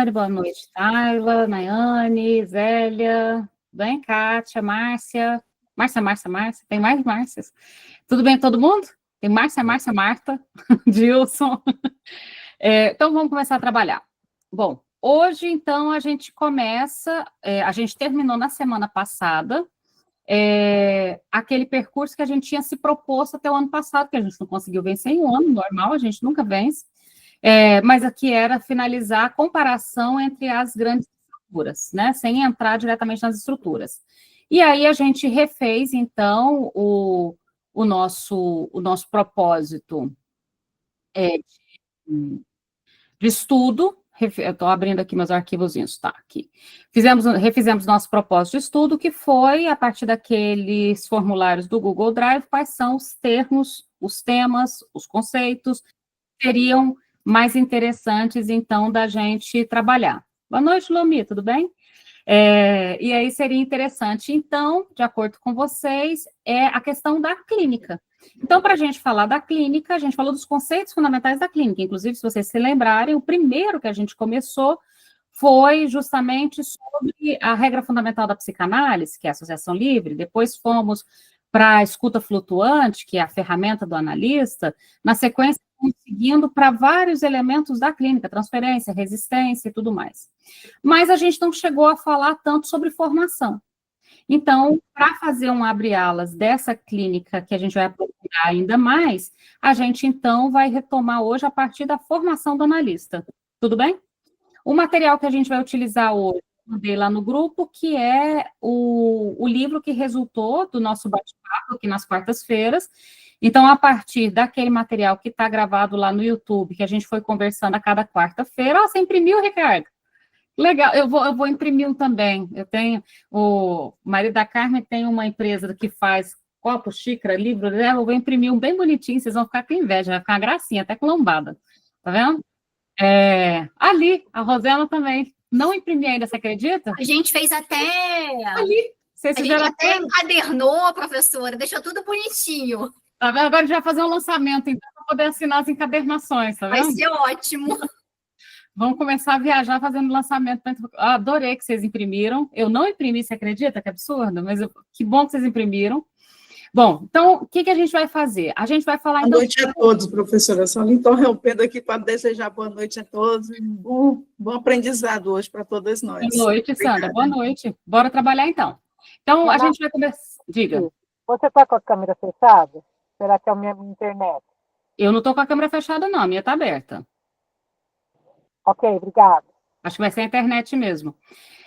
Daiane, boa noite, Tayla, Nayane, Zélia, bem, Kátia, Márcia, tem mais Márcias? Tudo bem com todo mundo? Tem Márcia, Marta, Dilson. Então, vamos começar a trabalhar. Bom, hoje, então, a gente começa, a gente terminou na semana passada, aquele percurso que a gente tinha se proposto até o ano passado, que a gente não conseguiu vencer em um ano, normal, a gente nunca vence, mas aqui era finalizar a comparação entre as grandes estruturas, né, sem entrar diretamente nas estruturas. E aí a gente refez, então, o nosso propósito de estudo. Eu estou abrindo aqui meus arquivozinhos, tá, aqui. Refizemos nosso propósito de estudo, que foi, a partir daqueles formulários do Google Drive, quais são os termos, os temas, os conceitos que seriam mais interessantes, então, da gente trabalhar. Boa noite, Lomi, tudo bem? E aí seria interessante, então, de acordo com vocês, a questão da clínica. Então, para a gente falar da clínica, a gente falou dos conceitos fundamentais da clínica, inclusive, se vocês se lembrarem, o primeiro que a gente começou foi justamente sobre a regra fundamental da psicanálise, que é a associação livre, depois fomos para a escuta flutuante, que é a ferramenta do analista, na sequência, seguindo para vários elementos da clínica, transferência, resistência e tudo mais. Mas a gente não chegou a falar tanto sobre formação. Então, para fazer um abre-alas dessa clínica, que a gente vai aprofundar ainda mais, a gente, então, vai retomar hoje a partir da formação do analista. Tudo bem? O material que a gente vai utilizar hoje, eu mandei lá no grupo, que é o livro que resultou do nosso bate-papo aqui nas quartas-feiras. Então, a partir daquele material que está gravado lá no YouTube, que a gente foi conversando a cada quarta-feira. Você imprimiu, Ricardo? Legal, eu vou imprimir um também. Eu tenho, o marido da Carmen tem uma empresa que faz copo, xícara, livro, né? Eu vou imprimir um bem bonitinho, vocês vão ficar com inveja, vai ficar uma gracinha, até com lombada. Tá vendo? Ali, a Rosela também. Não imprimi ainda, você acredita? A gente fez até... Ali. Vocês fizeram até encadernou, professora, deixou tudo bonitinho. Tá vendo? Agora a gente vai fazer um lançamento, então, para poder assinar as encadernações, tá vendo? Vai ser ótimo. Vamos começar a viajar fazendo lançamento. Adorei que vocês imprimiram. Eu não imprimi, você acredita? Que absurdo, mas que bom que vocês imprimiram. Bom, então, o que a gente vai fazer? A gente vai falar... Boa noite a todos, professora. Só me interrompendo aqui para desejar boa noite a todos. Um bom aprendizado hoje para todas nós. Boa noite, Sandra. Boa noite. Bora trabalhar, então. Então, a gente vai começar... Diga. Você está com a câmera fechada? Será que é a minha internet? Eu não estou com a câmera fechada, não. A minha está aberta. Ok, obrigada. Acho que vai ser a internet mesmo.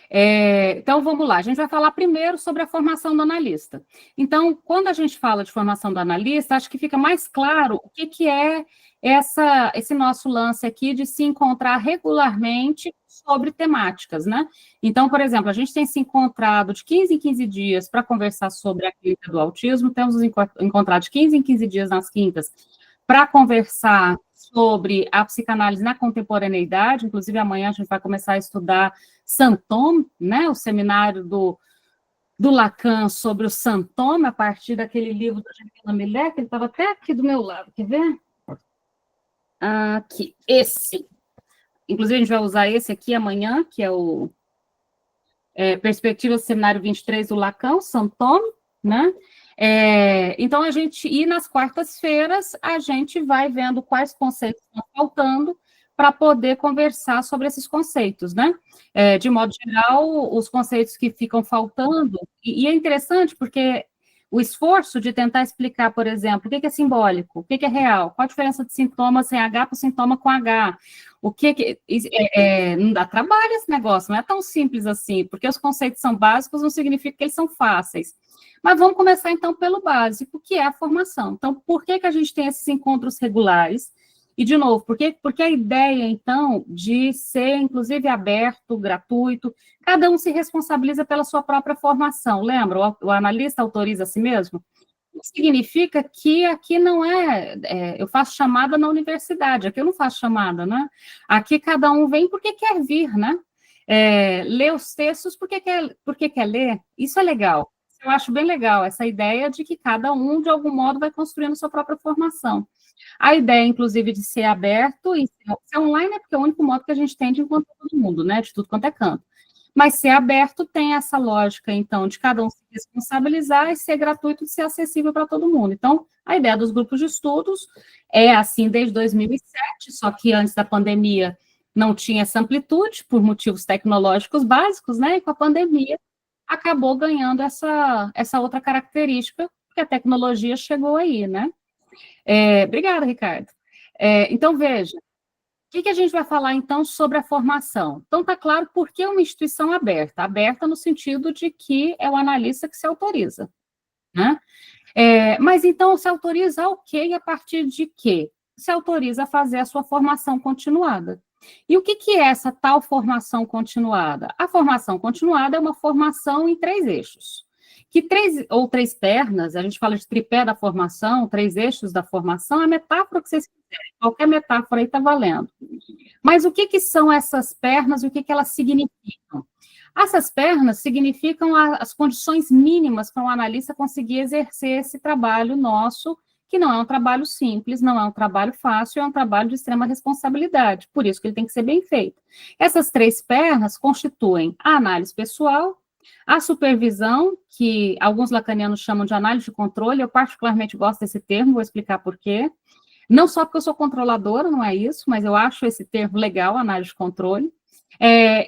Então, vamos lá. A gente vai falar primeiro sobre a formação do analista. Então, quando a gente fala de formação do analista, acho que fica mais claro o que é esse nosso lance aqui de se encontrar regularmente sobre temáticas, né? Então, por exemplo, a gente tem se encontrado de 15 em 15 dias para conversar sobre a clínica do autismo, temos nos encontrado de 15 em 15 dias nas quintas para conversar sobre a psicanálise na contemporaneidade. Inclusive, amanhã a gente vai começar a estudar Santôme, né, o seminário do Lacan sobre o Santôme, a partir daquele livro da Jamila Millet, que ele estava até aqui do meu lado, quer ver? Aqui, esse. Inclusive, a gente vai usar esse aqui amanhã, que é o Perspectiva do Seminário 23 do Lacan, o Santôme, né? Então, e nas quartas-feiras, a gente vai vendo quais conceitos estão faltando para poder conversar sobre esses conceitos, né? De modo geral, os conceitos que ficam faltando, e é interessante porque o esforço de tentar explicar, por exemplo, o que é simbólico, o que é real, qual a diferença de sintoma sem H para sintoma com H, não dá trabalho esse negócio, não é tão simples assim, porque os conceitos são básicos, não significa que eles são fáceis. Mas vamos começar, então, pelo básico, que é a formação. Então, por que a gente tem esses encontros regulares? E, de novo, porque a ideia, então, de ser, inclusive, aberto, gratuito, cada um se responsabiliza pela sua própria formação. Lembra? O analista autoriza a si mesmo? Significa que aqui não eu faço chamada na universidade, aqui eu não faço chamada, né? Aqui cada um vem porque quer vir, né? Lê os textos porque quer ler. Isso é legal. Eu acho bem legal essa ideia de que cada um, de algum modo, vai construindo sua própria formação. A ideia, inclusive, de ser aberto e ser online é porque é o único modo que a gente tem de encontrar todo mundo, né? De tudo quanto é canto. Mas ser aberto tem essa lógica, então, de cada um se responsabilizar e ser gratuito e ser acessível para todo mundo. Então, a ideia dos grupos de estudos é assim desde 2007, só que antes da pandemia não tinha essa amplitude, por motivos tecnológicos básicos, né? E com a pandemia acabou ganhando essa outra característica, porque a tecnologia chegou aí, né? Obrigada, Ricardo. Então, veja, o que a gente vai falar, então, sobre a formação? Então, está claro por que uma instituição aberta. Aberta no sentido de que é o analista que se autoriza, né? Mas, então, se autoriza o quê e a partir de quê? Se autoriza a fazer a sua formação continuada. E o que é essa tal formação continuada? A formação continuada é uma formação em 3 eixos. Que 3 pernas, a gente fala de tripé da formação, 3 eixos da formação, é metáfora que vocês quiserem, qualquer metáfora aí está valendo. Mas o que são essas pernas e o que elas significam? Essas pernas significam as condições mínimas para um analista conseguir exercer esse trabalho nosso, que não é um trabalho simples, não é um trabalho fácil, é um trabalho de extrema responsabilidade, por isso que ele tem que ser bem feito. Essas 3 pernas constituem a análise pessoal, a supervisão, que alguns lacanianos chamam de análise de controle, eu particularmente gosto desse termo, vou explicar por quê. Não só porque eu sou controladora, não é isso, mas eu acho esse termo legal, análise de controle,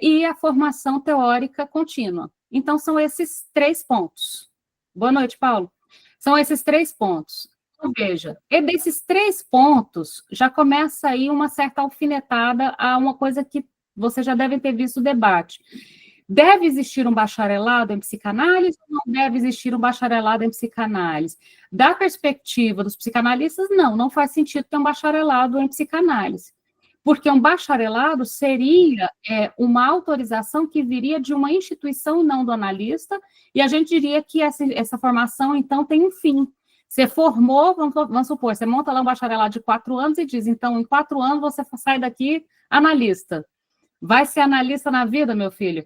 e a formação teórica contínua. Então, são esses 3 pontos. Boa noite, Paulo. São esses 3 pontos. Então, veja, e desses 3 pontos, já começa aí uma certa alfinetada a uma coisa que vocês já devem ter visto o debate. Deve existir um bacharelado em psicanálise ou não deve existir um bacharelado em psicanálise? Da perspectiva dos psicanalistas, não faz sentido ter um bacharelado em psicanálise, porque um bacharelado seria uma autorização que viria de uma instituição e não do analista, e a gente diria que essa formação, então, tem um fim. Você formou, vamos supor, você monta lá um bacharelado de 4 anos e diz, então, em 4 anos você sai daqui analista. Vai ser analista na vida, meu filho?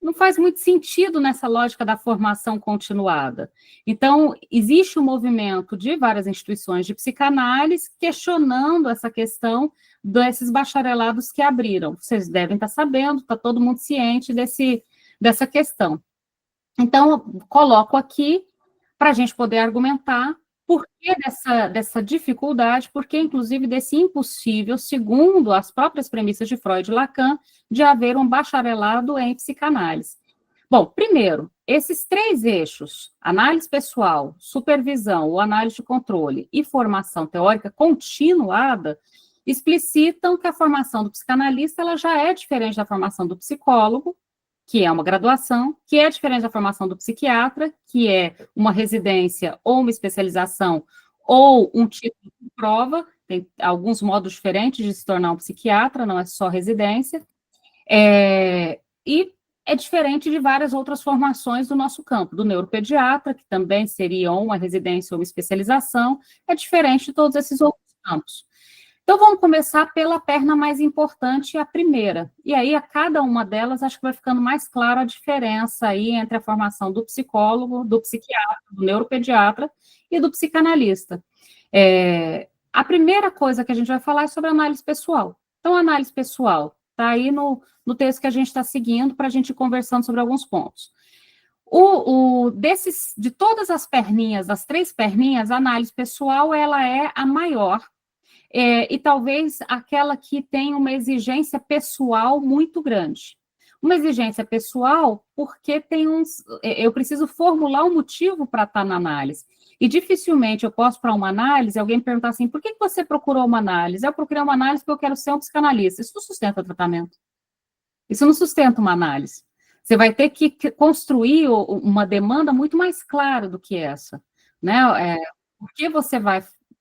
Não faz muito sentido nessa lógica da formação continuada. Então, existe um movimento de várias instituições de psicanálise questionando essa questão desses bacharelados que abriram. Vocês devem estar sabendo, está todo mundo ciente dessa questão. Então, coloco aqui para a gente poder argumentar por que dessa dificuldade, por que, inclusive, desse impossível, segundo as próprias premissas de Freud e Lacan, de haver um bacharelado em psicanálise. Bom, primeiro, esses 3 eixos, análise pessoal, supervisão ou análise de controle e formação teórica continuada, explicitam que a formação do psicanalista ela já é diferente da formação do psicólogo, que é uma graduação, que é diferente da formação do psiquiatra, que é uma residência ou uma especialização ou um título de prova, tem alguns modos diferentes de se tornar um psiquiatra, não é só residência, e é diferente de várias outras formações do nosso campo, do neuropediatra, que também seria uma residência ou uma especialização, é diferente de todos esses outros campos. Então, vamos começar pela perna mais importante, a primeira. E aí, a cada uma delas, acho que vai ficando mais clara a diferença aí entre a formação do psicólogo, do psiquiatra, do neuropediatra e do psicanalista. A primeira coisa que a gente vai falar é sobre análise pessoal. Então, a análise pessoal está aí no texto que a gente está seguindo para a gente ir conversando sobre alguns pontos. De todas as perninhas, das 3 perninhas, a análise pessoal ela é a maior, e talvez aquela que tem uma exigência pessoal muito grande. Uma exigência pessoal porque eu preciso formular um motivo para estar na análise. E dificilmente eu posso para uma análise, alguém perguntar assim, por que você procurou uma análise? Eu procurei uma análise porque eu quero ser um psicanalista. Isso não sustenta tratamento. Isso não sustenta uma análise. Você vai ter que construir uma demanda muito mais clara do que essa, né?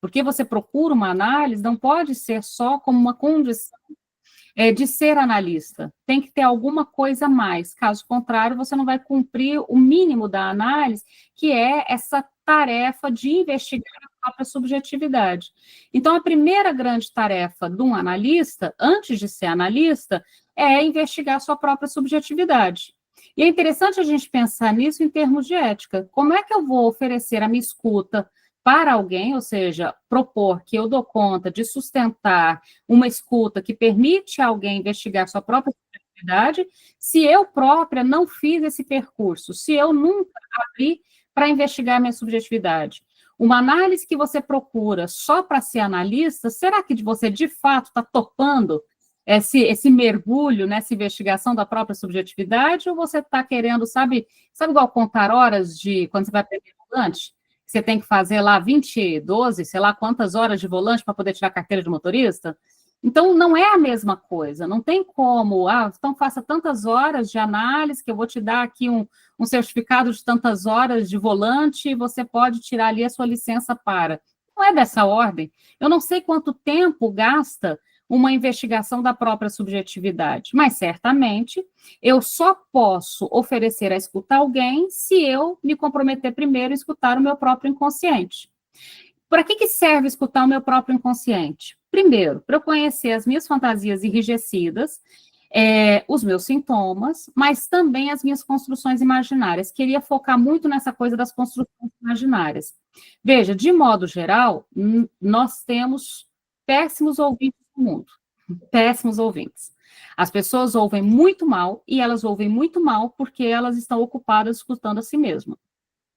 Porque você procura uma análise, não pode ser só como uma condição de ser analista. Tem que ter alguma coisa a mais. Caso contrário, você não vai cumprir o mínimo da análise, que é essa tarefa de investigar a própria subjetividade. Então, a primeira grande tarefa de um analista, antes de ser analista, é investigar a sua própria subjetividade. E é interessante a gente pensar nisso em termos de ética. Como é que eu vou oferecer a minha escuta para alguém, ou seja, propor que eu dou conta de sustentar uma escuta que permite a alguém investigar sua própria subjetividade, se eu própria não fiz esse percurso, se eu nunca abri para investigar minha subjetividade. Uma análise que você procura só para ser analista, será que você de fato está topando esse mergulho nessa investigação da própria subjetividade, ou você está querendo, sabe igual contar horas de quando você vai aprender volante? Você tem que fazer lá 20, 12, sei lá quantas horas de volante para poder tirar a carteira de motorista? Então, não é a mesma coisa, não tem como, então faça tantas horas de análise, que eu vou te dar aqui um certificado de tantas horas de volante, e você pode tirar ali a sua licença para. Não é dessa ordem. Eu não sei quanto tempo gasta uma investigação da própria subjetividade, mas certamente eu só posso oferecer a escutar alguém se eu me comprometer primeiro a escutar o meu próprio inconsciente. Para que serve escutar o meu próprio inconsciente? Primeiro, para eu conhecer as minhas fantasias enrijecidas, os meus sintomas, mas também as minhas construções imaginárias. Queria focar muito nessa coisa das construções imaginárias. Veja, de modo geral, nós temos péssimos ouvintes no mundo. Péssimos ouvintes. As pessoas ouvem muito mal, e elas ouvem muito mal porque elas estão ocupadas escutando a si mesmas.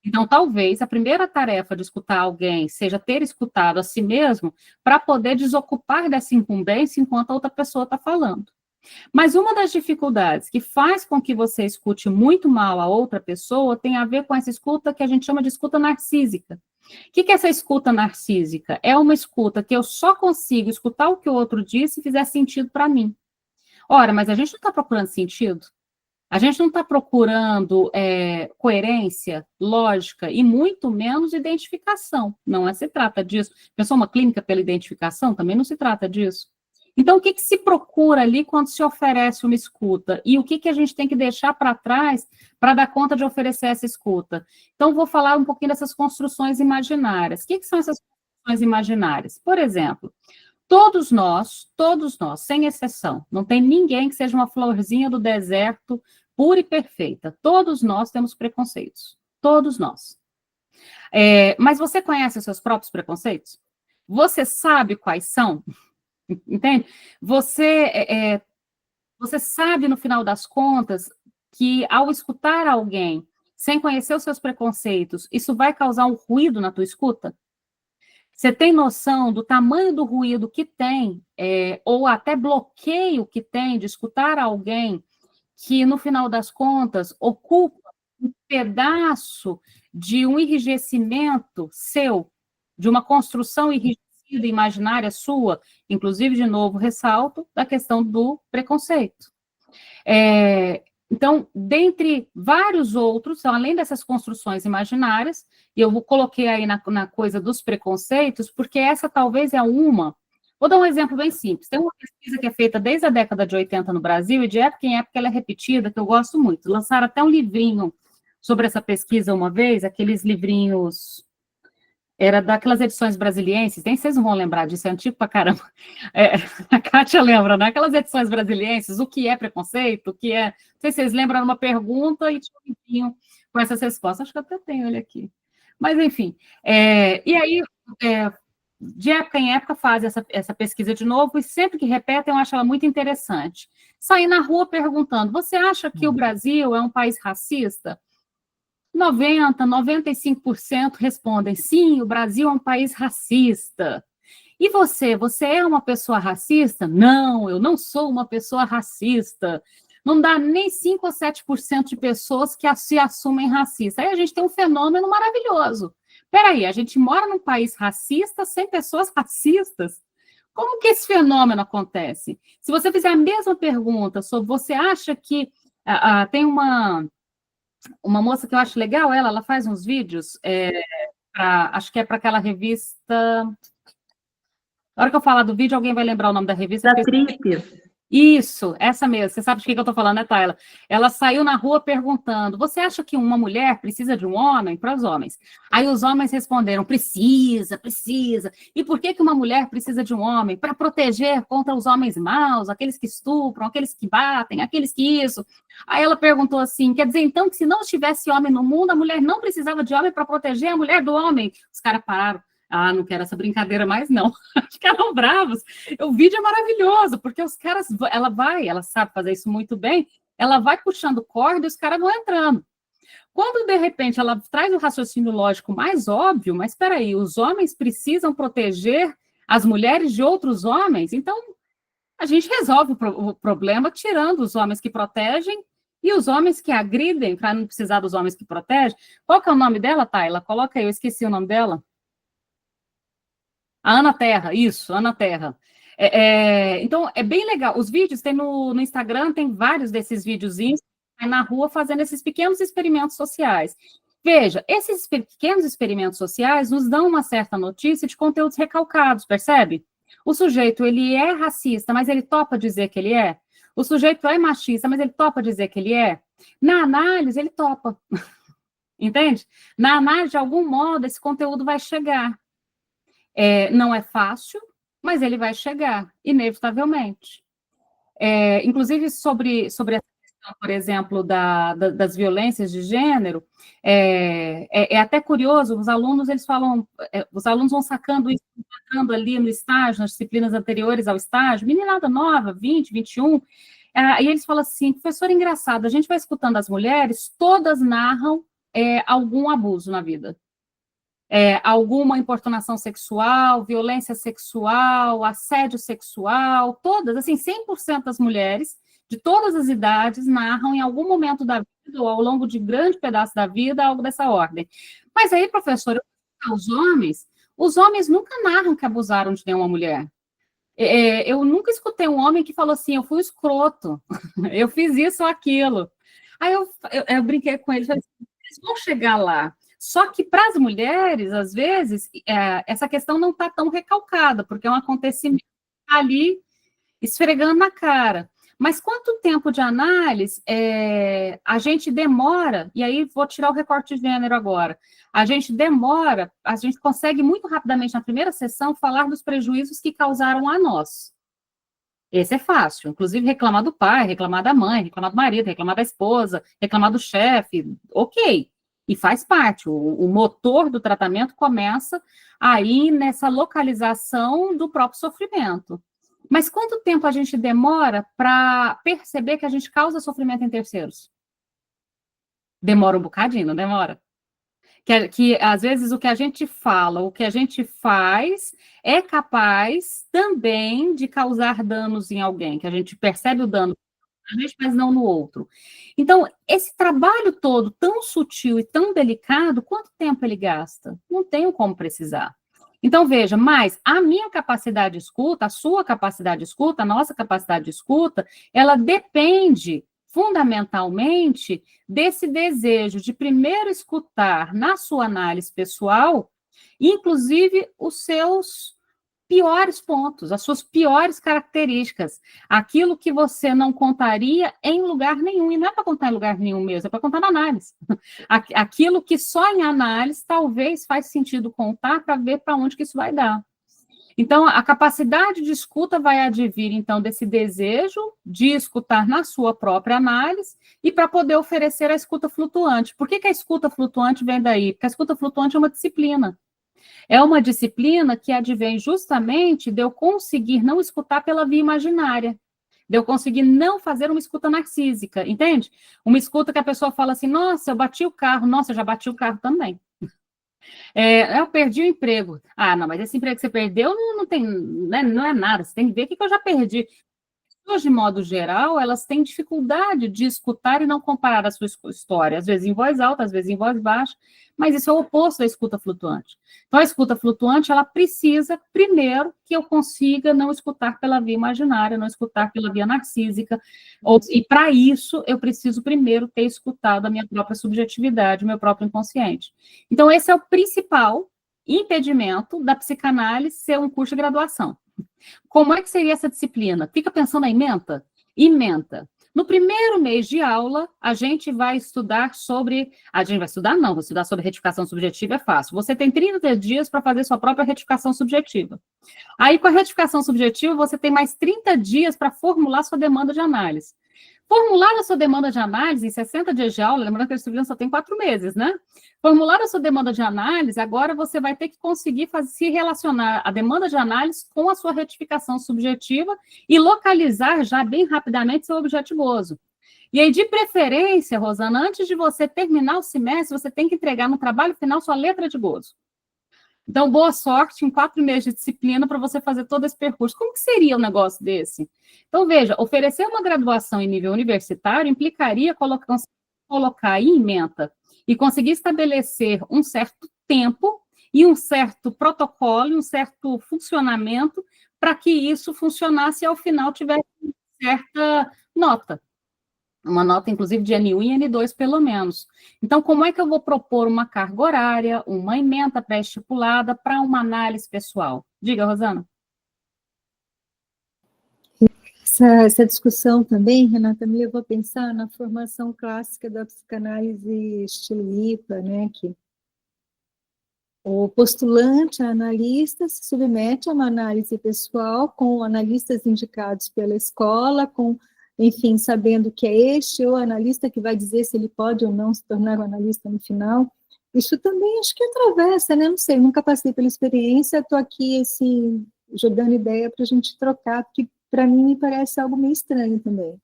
Então, talvez a primeira tarefa de escutar alguém seja ter escutado a si mesmo para poder desocupar dessa incumbência enquanto a outra pessoa está falando. Mas uma das dificuldades que faz com que você escute muito mal a outra pessoa tem a ver com essa escuta que a gente chama de escuta narcísica. O que é essa escuta narcísica? É uma escuta que eu só consigo escutar o que o outro diz se fizer sentido para mim. Ora, mas a gente não está procurando sentido? A gente não está procurando coerência, lógica e muito menos identificação. Não se trata disso. Pensou uma clínica pela identificação? Também não se trata disso. Então, o que se procura ali quando se oferece uma escuta? E o que a gente tem que deixar para trás para dar conta de oferecer essa escuta? Então, vou falar um pouquinho dessas construções imaginárias. O que são essas construções imaginárias? Por exemplo, todos nós, sem exceção, não tem ninguém que seja uma florzinha do deserto pura e perfeita. Todos nós temos preconceitos. Todos nós. Mas você conhece os seus próprios preconceitos? Você sabe quais são? Entende? Você sabe, no final das contas, que ao escutar alguém sem conhecer os seus preconceitos, isso vai causar um ruído na tua escuta? Você tem noção do tamanho do ruído que tem, ou até bloqueio que tem de escutar alguém que, no final das contas, ocupa um pedaço de um enrijecimento seu, de uma construção enrijecida imaginária sua, inclusive, de novo, ressalto, da questão do preconceito. Então, dentre vários outros, além dessas construções imaginárias, eu coloquei aí na coisa dos preconceitos, porque essa talvez é uma. Vou dar um exemplo bem simples. Tem uma pesquisa que é feita desde a década de 80 no Brasil, e de época em época ela é repetida, que eu gosto muito. Lançaram até um livrinho sobre essa pesquisa uma vez, aqueles livrinhos... Era daquelas edições brasilienses, nem vocês não vão lembrar disso, é antigo pra caramba. A Kátia lembra, né? Aquelas edições brasilienses, o que é preconceito, o que é... Não sei se vocês lembram uma pergunta e tinha um livrinho com essas respostas. Acho que eu até tenho ele aqui. Mas, enfim. E aí, de época em época, fazem essa pesquisa de novo, e sempre que repetem, eu acho ela muito interessante. Sair na rua perguntando, você acha que o Brasil é um país racista? 95% respondem, sim, o Brasil é um país racista. E você é uma pessoa racista? Não, eu não sou uma pessoa racista. Não dá nem 5 ou 7% de pessoas que se assumem racistas. Aí a gente tem um fenômeno maravilhoso. Peraí, a gente mora num país racista sem pessoas racistas? Como que esse fenômeno acontece? Se você fizer a mesma pergunta sobre você acha que... tem uma moça que eu acho legal, ela faz uns vídeos, acho que é para aquela revista... Na hora que eu falar do vídeo, alguém vai lembrar o nome da revista. Da Trip. Isso, essa mesmo. Você sabe de que eu estou falando, né, Tayla? Ela saiu na rua perguntando: você acha que uma mulher precisa de um homem? Para os homens. Aí os homens responderam: precisa, precisa. E por que uma mulher precisa de um homem? Para proteger contra os homens maus, aqueles que estupram, aqueles que batem, aqueles que isso. Aí ela perguntou assim: quer dizer então que se não tivesse homem no mundo, a mulher não precisava de homem para proteger a mulher do homem? Os caras pararam. Ah, não quero essa brincadeira mais, não. Ficaram bravos. O vídeo é maravilhoso, porque os caras, ela sabe fazer isso muito bem, ela vai puxando corda e os caras vão entrando. Quando, de repente, ela traz o raciocínio lógico mais óbvio, mas espera aí, os homens precisam proteger as mulheres de outros homens, então a gente resolve o problema tirando os homens que protegem e os homens que agridem, para não precisar dos homens que protegem. Qual que é o nome dela, Tayla? Coloca aí, eu esqueci o nome dela. A Ana Terra, isso, Ana Terra. Então, é bem legal. Os vídeos, tem no Instagram, tem vários desses videozinhos, na rua fazendo esses pequenos experimentos sociais. Veja, esses pequenos experimentos sociais nos dão uma certa notícia de conteúdos recalcados, percebe? O sujeito, ele é racista, mas ele topa dizer que ele é. O sujeito é machista, mas ele topa dizer que ele é. Na análise, ele topa. Entende? Na análise, de algum modo, esse conteúdo vai chegar. Não é fácil, mas ele vai chegar, inevitavelmente. Inclusive, sobre essa questão, por exemplo, das violências de gênero, até curioso, os alunos, eles falam, os alunos vão sacando isso, entrando ali no estágio, nas disciplinas anteriores ao estágio, meninada nova, 20, 21, e eles falam assim: professor, engraçado, a gente vai escutando as mulheres, todas narram algum abuso na vida. Alguma importunação sexual, violência sexual, assédio sexual, todas, assim, 100% das mulheres, de todas as idades, narram em algum momento da vida, ou ao longo de grande pedaço da vida, algo dessa ordem. Mas aí, professor, os homens nunca narram que abusaram de nenhuma mulher. Eu nunca escutei um homem que falou assim: eu fui escroto, eu fiz isso ou aquilo. Aí eu brinquei com eles, falei assim: eles vão chegar lá. Só que para as mulheres, às vezes, essa questão não está tão recalcada, porque é um acontecimento ali esfregando na cara. Mas quanto tempo de análise a gente demora, e aí vou tirar o recorte de gênero agora, a gente consegue muito rapidamente na primeira sessão falar dos prejuízos que causaram a nós. Esse é fácil, inclusive reclamar do pai, reclamar da mãe, reclamar do marido, reclamar da esposa, reclamar do chefe, ok. E faz parte, o motor do tratamento começa aí nessa localização do próprio sofrimento. Mas quanto tempo a gente demora para perceber que a gente causa sofrimento em terceiros? Demora um bocadinho, não demora? Que às vezes o que a gente fala, o que a gente faz é capaz também de causar danos em alguém, que a gente percebe o dano a gente, mas não no outro. Então, esse trabalho todo, tão sutil e tão delicado, quanto tempo ele gasta? Não tenho como precisar. Então, veja, mas a minha capacidade de escuta, a sua capacidade de escuta, a nossa capacidade de escuta, ela depende, fundamentalmente, desse desejo de primeiro escutar na sua análise pessoal, inclusive os seus piores pontos, as suas piores características, aquilo que você não contaria em lugar nenhum, e não é para contar em lugar nenhum mesmo, é para contar na análise. Aquilo que só em análise talvez faz sentido contar para ver para onde que isso vai dar. Então, a capacidade de escuta vai advir, então, desse desejo de escutar na sua própria análise e para poder oferecer a escuta flutuante. Por que a escuta flutuante vem daí? Porque a escuta flutuante é uma disciplina. É uma disciplina que advém justamente de eu conseguir não escutar pela via imaginária, de eu conseguir não fazer uma escuta narcísica, entende? Uma escuta que a pessoa fala assim: nossa, eu bati o carro, nossa, eu já bati o carro também. Eu perdi o emprego. Ah, não, mas esse emprego que você perdeu não tem, né, não é nada, você tem que ver o que eu já perdi. De modo geral, elas têm dificuldade de escutar e não comparar a sua história, às vezes em voz alta, às vezes em voz baixa, mas isso é o oposto da escuta flutuante. Então, a escuta flutuante, ela precisa, primeiro, que eu consiga não escutar pela via imaginária, não escutar pela via narcísica, e para isso, eu preciso primeiro ter escutado a minha própria subjetividade, o meu próprio inconsciente. Então, esse é o principal impedimento da psicanálise ser um curso de graduação. Como é que seria essa disciplina? Fica pensando na ementa? Ementa. No primeiro mês de aula, a gente vai estudar sobre... A gente vai estudar, não, vou estudar sobre retificação subjetiva, é fácil. Você tem 30 dias para fazer sua própria retificação subjetiva. Aí, com a retificação subjetiva, você tem mais 30 dias para formular sua demanda de análise. Formular a sua demanda de análise em 60 dias de aula, lembrando que a disciplina só tem 4 meses, né? Formular a sua demanda de análise, agora você vai ter que conseguir se relacionar a demanda de análise com a sua retificação subjetiva e localizar já bem rapidamente seu objeto gozo. E aí, de preferência, Rosana, antes de você terminar o semestre, você tem que entregar no trabalho final sua letra de gozo. Então, boa sorte em 4 meses de disciplina para você fazer todo esse percurso. Como que seria um negócio desse? Então, veja, oferecer uma graduação em nível universitário implicaria colocar em ementa e conseguir estabelecer um certo tempo e um certo protocolo, um certo funcionamento para que isso funcionasse e, ao final, tivesse certa nota. Uma nota, inclusive, de N1 e N2, pelo menos. Então, como é que eu vou propor uma carga horária, uma ementa pré-estipulada para uma análise pessoal? Diga, Rosana. Essa discussão também, Renata, me levou a pensar na formação clássica da psicanálise estilo IPA, né, que o postulante, a analista, se submete a uma análise pessoal com analistas indicados pela escola, enfim, sabendo que é este ou analista que vai dizer se ele pode ou não se tornar um analista no final. Isso também acho que atravessa, né? Não sei, nunca passei pela experiência, estou aqui, assim, jogando ideia para a gente trocar, porque para mim me parece algo meio estranho também.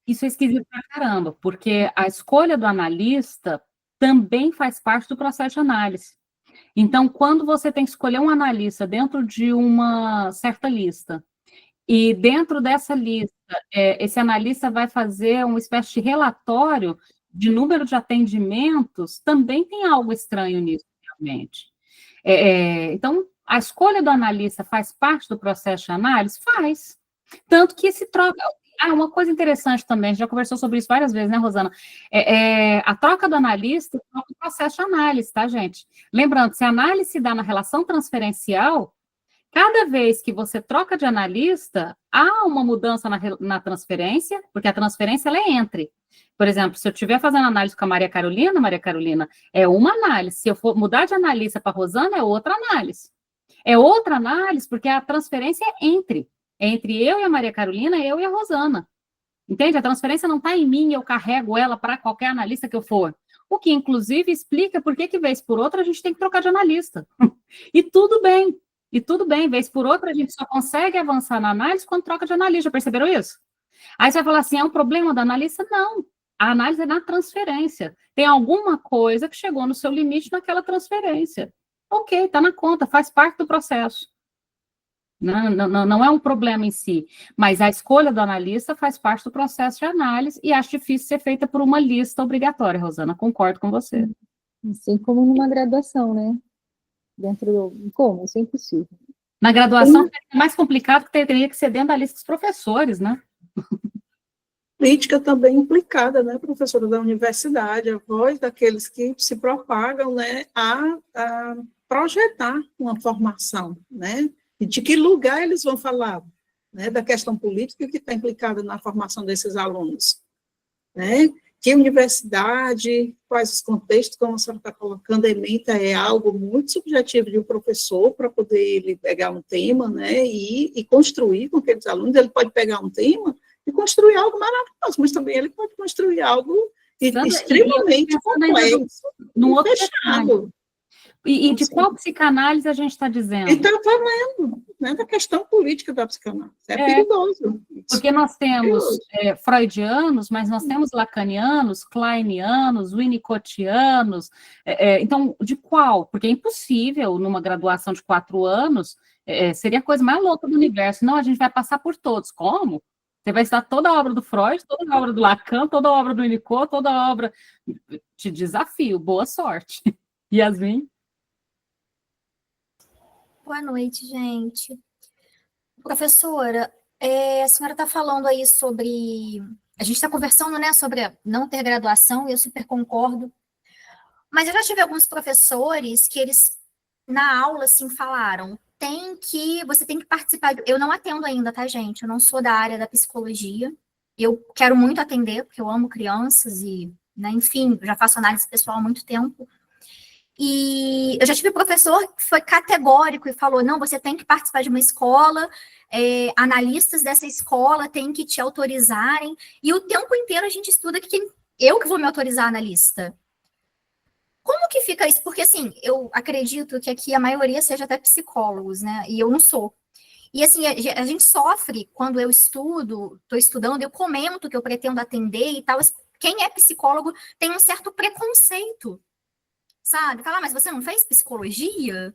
Isso é esquisito pra caramba, porque a escolha do analista também faz parte do processo de análise. Então, quando você tem que escolher um analista dentro de uma certa lista, e dentro dessa lista, esse analista vai fazer uma espécie de relatório de número de atendimentos, também tem algo estranho nisso, realmente. Então, a escolha do analista faz parte do processo de análise? Faz. Tanto que se troca... uma coisa interessante também, a gente já conversou sobre isso várias vezes, né, Rosana? A troca do analista troca o processo de análise, tá, gente? Lembrando, se a análise se dá na relação transferencial, cada vez que você troca de analista, há uma mudança na transferência, porque a transferência ela é entre. Por exemplo, se eu estiver fazendo análise com a Maria Carolina, é uma análise. Se eu for mudar de analista para a Rosana, é outra análise. É outra análise, porque a transferência é entre. É entre eu e a Maria Carolina, eu e a Rosana. Entende? A transferência não está em mim, eu carrego ela para qualquer analista que eu for. O que, inclusive, explica por que, vez por outra, a gente tem que trocar de analista. E tudo bem. E tudo bem, vez por outra, a gente só consegue avançar na análise quando troca de analista. Já perceberam isso? Aí você vai falar assim, é um problema da analista? Não. A análise é na transferência. Tem alguma coisa que chegou no seu limite naquela transferência. Ok, está na conta, faz parte do processo. Não é um problema em si, mas a escolha do analista faz parte do processo de análise e acho difícil ser feita por uma lista obrigatória, Rosana, concordo com você. Assim como numa graduação, né? Como? Isso é impossível. Na graduação é mais complicado, porque teria que ser dentro da lista dos professores, né? Política também implicada, né, professora da universidade, a voz daqueles que se propagam, né, a projetar uma formação, né? E de que lugar eles vão falar, né, da questão política que está implicada na formação desses alunos, né? Que universidade, quais os contextos, como a senhora está colocando, a ementa é algo muito subjetivo de um professor para poder ele pegar um tema, né, e construir com aqueles alunos. Ele pode pegar um tema e construir algo maravilhoso, mas também ele pode construir algo extremamente complexo, fechado. E de qual psicanálise a gente está dizendo? Então, está vendo, né, da questão política da psicanálise. É perigoso. Porque nós temos freudianos, mas nós temos lacanianos, kleinianos, winnicottianos. Então, de qual? Porque é impossível, numa graduação de 4 anos, seria a coisa mais louca do universo. Não, a gente vai passar por todos. Como? Você vai estudar toda a obra do Freud, toda a obra do Lacan, toda a obra do Winnicott, toda a obra... Te desafio, boa sorte. Yasmin? Boa noite, gente. Professora, a senhora está falando aí sobre... A gente está conversando, né, sobre não ter graduação, e eu super concordo. Mas eu já tive alguns professores que eles, na aula, assim, falaram, você tem que participar. Eu não atendo ainda, tá, gente? Eu não sou da área da psicologia. Eu quero muito atender, porque eu amo crianças e, né, enfim, já faço análise pessoal há muito tempo. E eu já tive professor que foi categórico e falou: não, você tem que participar de uma escola, analistas dessa escola têm que te autorizarem, e o tempo inteiro a gente estuda que eu que vou me autorizar analista. Como que fica isso? Porque, assim, eu acredito que aqui a maioria seja até psicólogos, né? E eu não sou. E, assim, a gente sofre quando eu estou estudando, eu comento que eu pretendo atender e tal. Quem é psicólogo tem um certo preconceito, sabe? Fala, mas você não fez psicologia?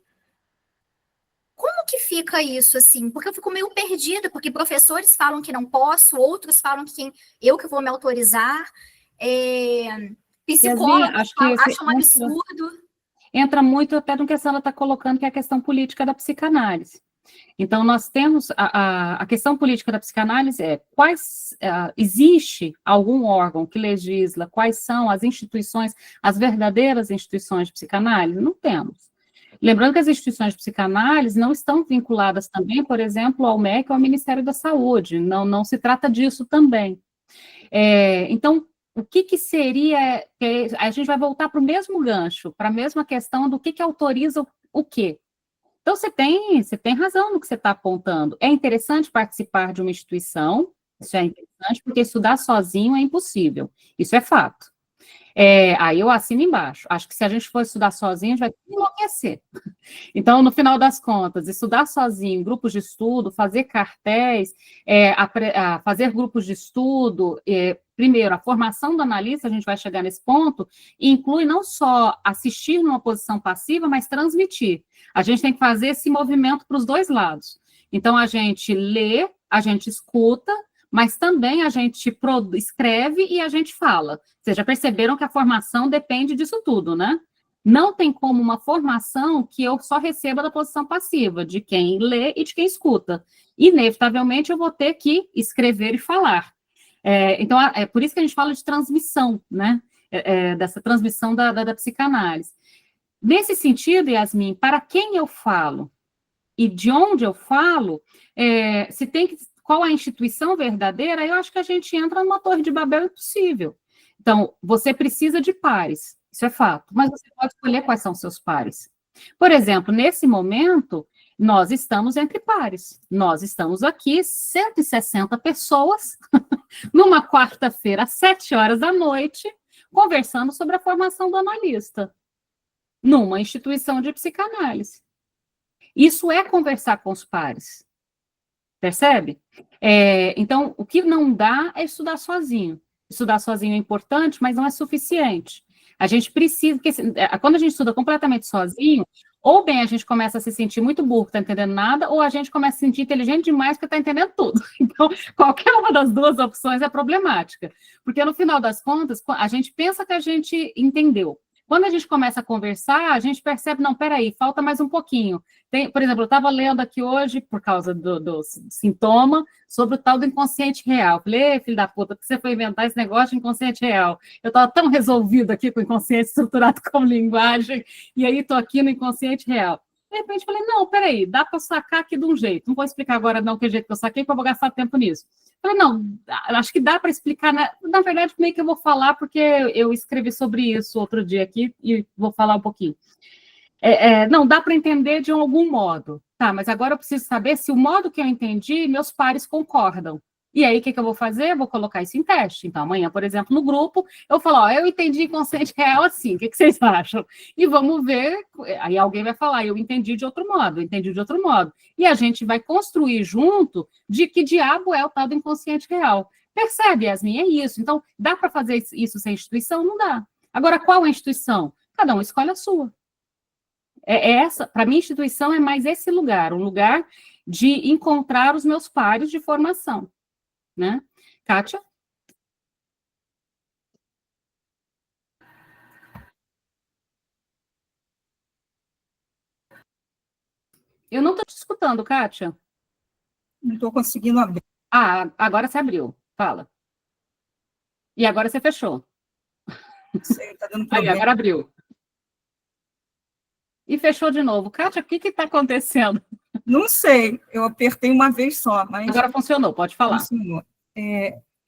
Como que fica isso, assim? Porque eu fico meio perdida, porque professores falam que não posso, outros falam que eu que vou me autorizar, psicólogos acho que acham um absurdo. entra muito até no que a Sandra está colocando, que é a questão política da psicanálise. Então, nós temos a questão política da psicanálise existe algum órgão que legisla quais são as instituições, as verdadeiras instituições de psicanálise? Não temos. Lembrando que as instituições de psicanálise não estão vinculadas também, por exemplo, ao MEC ou ao Ministério da Saúde, não se trata disso também. Então, o que seria, a gente vai voltar para o mesmo gancho, para a mesma questão do que autoriza o quê? Então, você tem razão no que você está apontando. É interessante participar de uma instituição, isso é interessante, porque estudar sozinho é impossível, isso é fato. Aí eu assino embaixo. Acho que se a gente for estudar sozinho, a gente vai enlouquecer. Então, no final das contas, estudar sozinho, grupos de estudo, fazer cartéis, fazer grupos de estudo, primeiro, a formação do analista, a gente vai chegar nesse ponto, inclui não só assistir numa posição passiva, mas transmitir. A gente tem que fazer esse movimento para os dois lados. Então, a gente lê, a gente escuta, mas também a gente escreve e a gente fala. Vocês já perceberam que a formação depende disso tudo, né? Não tem como uma formação que eu só receba da posição passiva, de quem lê e de quem escuta. Inevitavelmente, eu vou ter que escrever e falar. Então, é por isso que a gente fala de transmissão, né? Dessa transmissão da psicanálise. Nesse sentido, Yasmin, para quem eu falo e de onde eu falo, qual a instituição verdadeira, eu acho que a gente entra numa torre de Babel impossível. Então, você precisa de pares, isso é fato, mas você pode escolher quais são seus pares. Por exemplo, nesse momento, nós estamos entre pares. Nós estamos aqui, 160 pessoas, numa quarta-feira, às 7h, conversando sobre a formação do analista, numa instituição de psicanálise. Isso é conversar com os pares. Percebe? Então, o que não dá é estudar sozinho. Estudar sozinho é importante, mas não é suficiente. A gente precisa, porque quando a gente estuda completamente sozinho, ou bem a gente começa a se sentir muito burro, está entendendo nada, ou a gente começa a se sentir inteligente demais porque está entendendo tudo. Então, qualquer uma das duas opções é problemática. Porque, no final das contas, a gente pensa que a gente entendeu. Quando a gente começa a conversar, a gente percebe, não, peraí, falta mais um pouquinho. Por exemplo, eu estava lendo aqui hoje, por causa do sintoma, sobre o tal do inconsciente real. Falei, filho da puta, por que você foi inventar esse negócio de inconsciente real? Eu estava tão resolvido aqui com o inconsciente estruturado como linguagem, e aí estou aqui no inconsciente real. De repente, falei, não, peraí, dá para sacar aqui de um jeito. Não vou explicar agora não que jeito que eu saquei, porque eu vou gastar tempo nisso. Falei, não, acho que dá para explicar. Na verdade, meio que eu vou falar, porque eu escrevi sobre isso outro dia aqui, e vou falar um pouquinho. Não, dá para entender de algum modo. Tá, mas agora eu preciso saber se o modo que eu entendi, meus pares concordam. E aí, o que eu vou fazer? Eu vou colocar isso em teste. Então, amanhã, por exemplo, no grupo, eu falo, eu entendi inconsciente real assim, o que vocês acham? E vamos ver, aí alguém vai falar, eu entendi de outro modo, eu entendi de outro modo. E a gente vai construir junto de que diabo é o tal do inconsciente real. Percebe, Yasmin? É isso. Então, dá para fazer isso sem instituição? Não dá. Agora, qual a instituição? Cada um escolhe a sua. Para mim, instituição é mais esse lugar, um lugar de encontrar os meus pares de formação. Né? Kátia? Eu não estou te escutando, Kátia. Não estou conseguindo abrir. Agora você abriu. Fala. E agora você fechou. Sei, tá dando Aí, problema. agora abriu. E fechou de novo. Kátia, o que está acontecendo? Não sei, eu apertei uma vez só, mas Agora funcionou, pode falar. funcionou.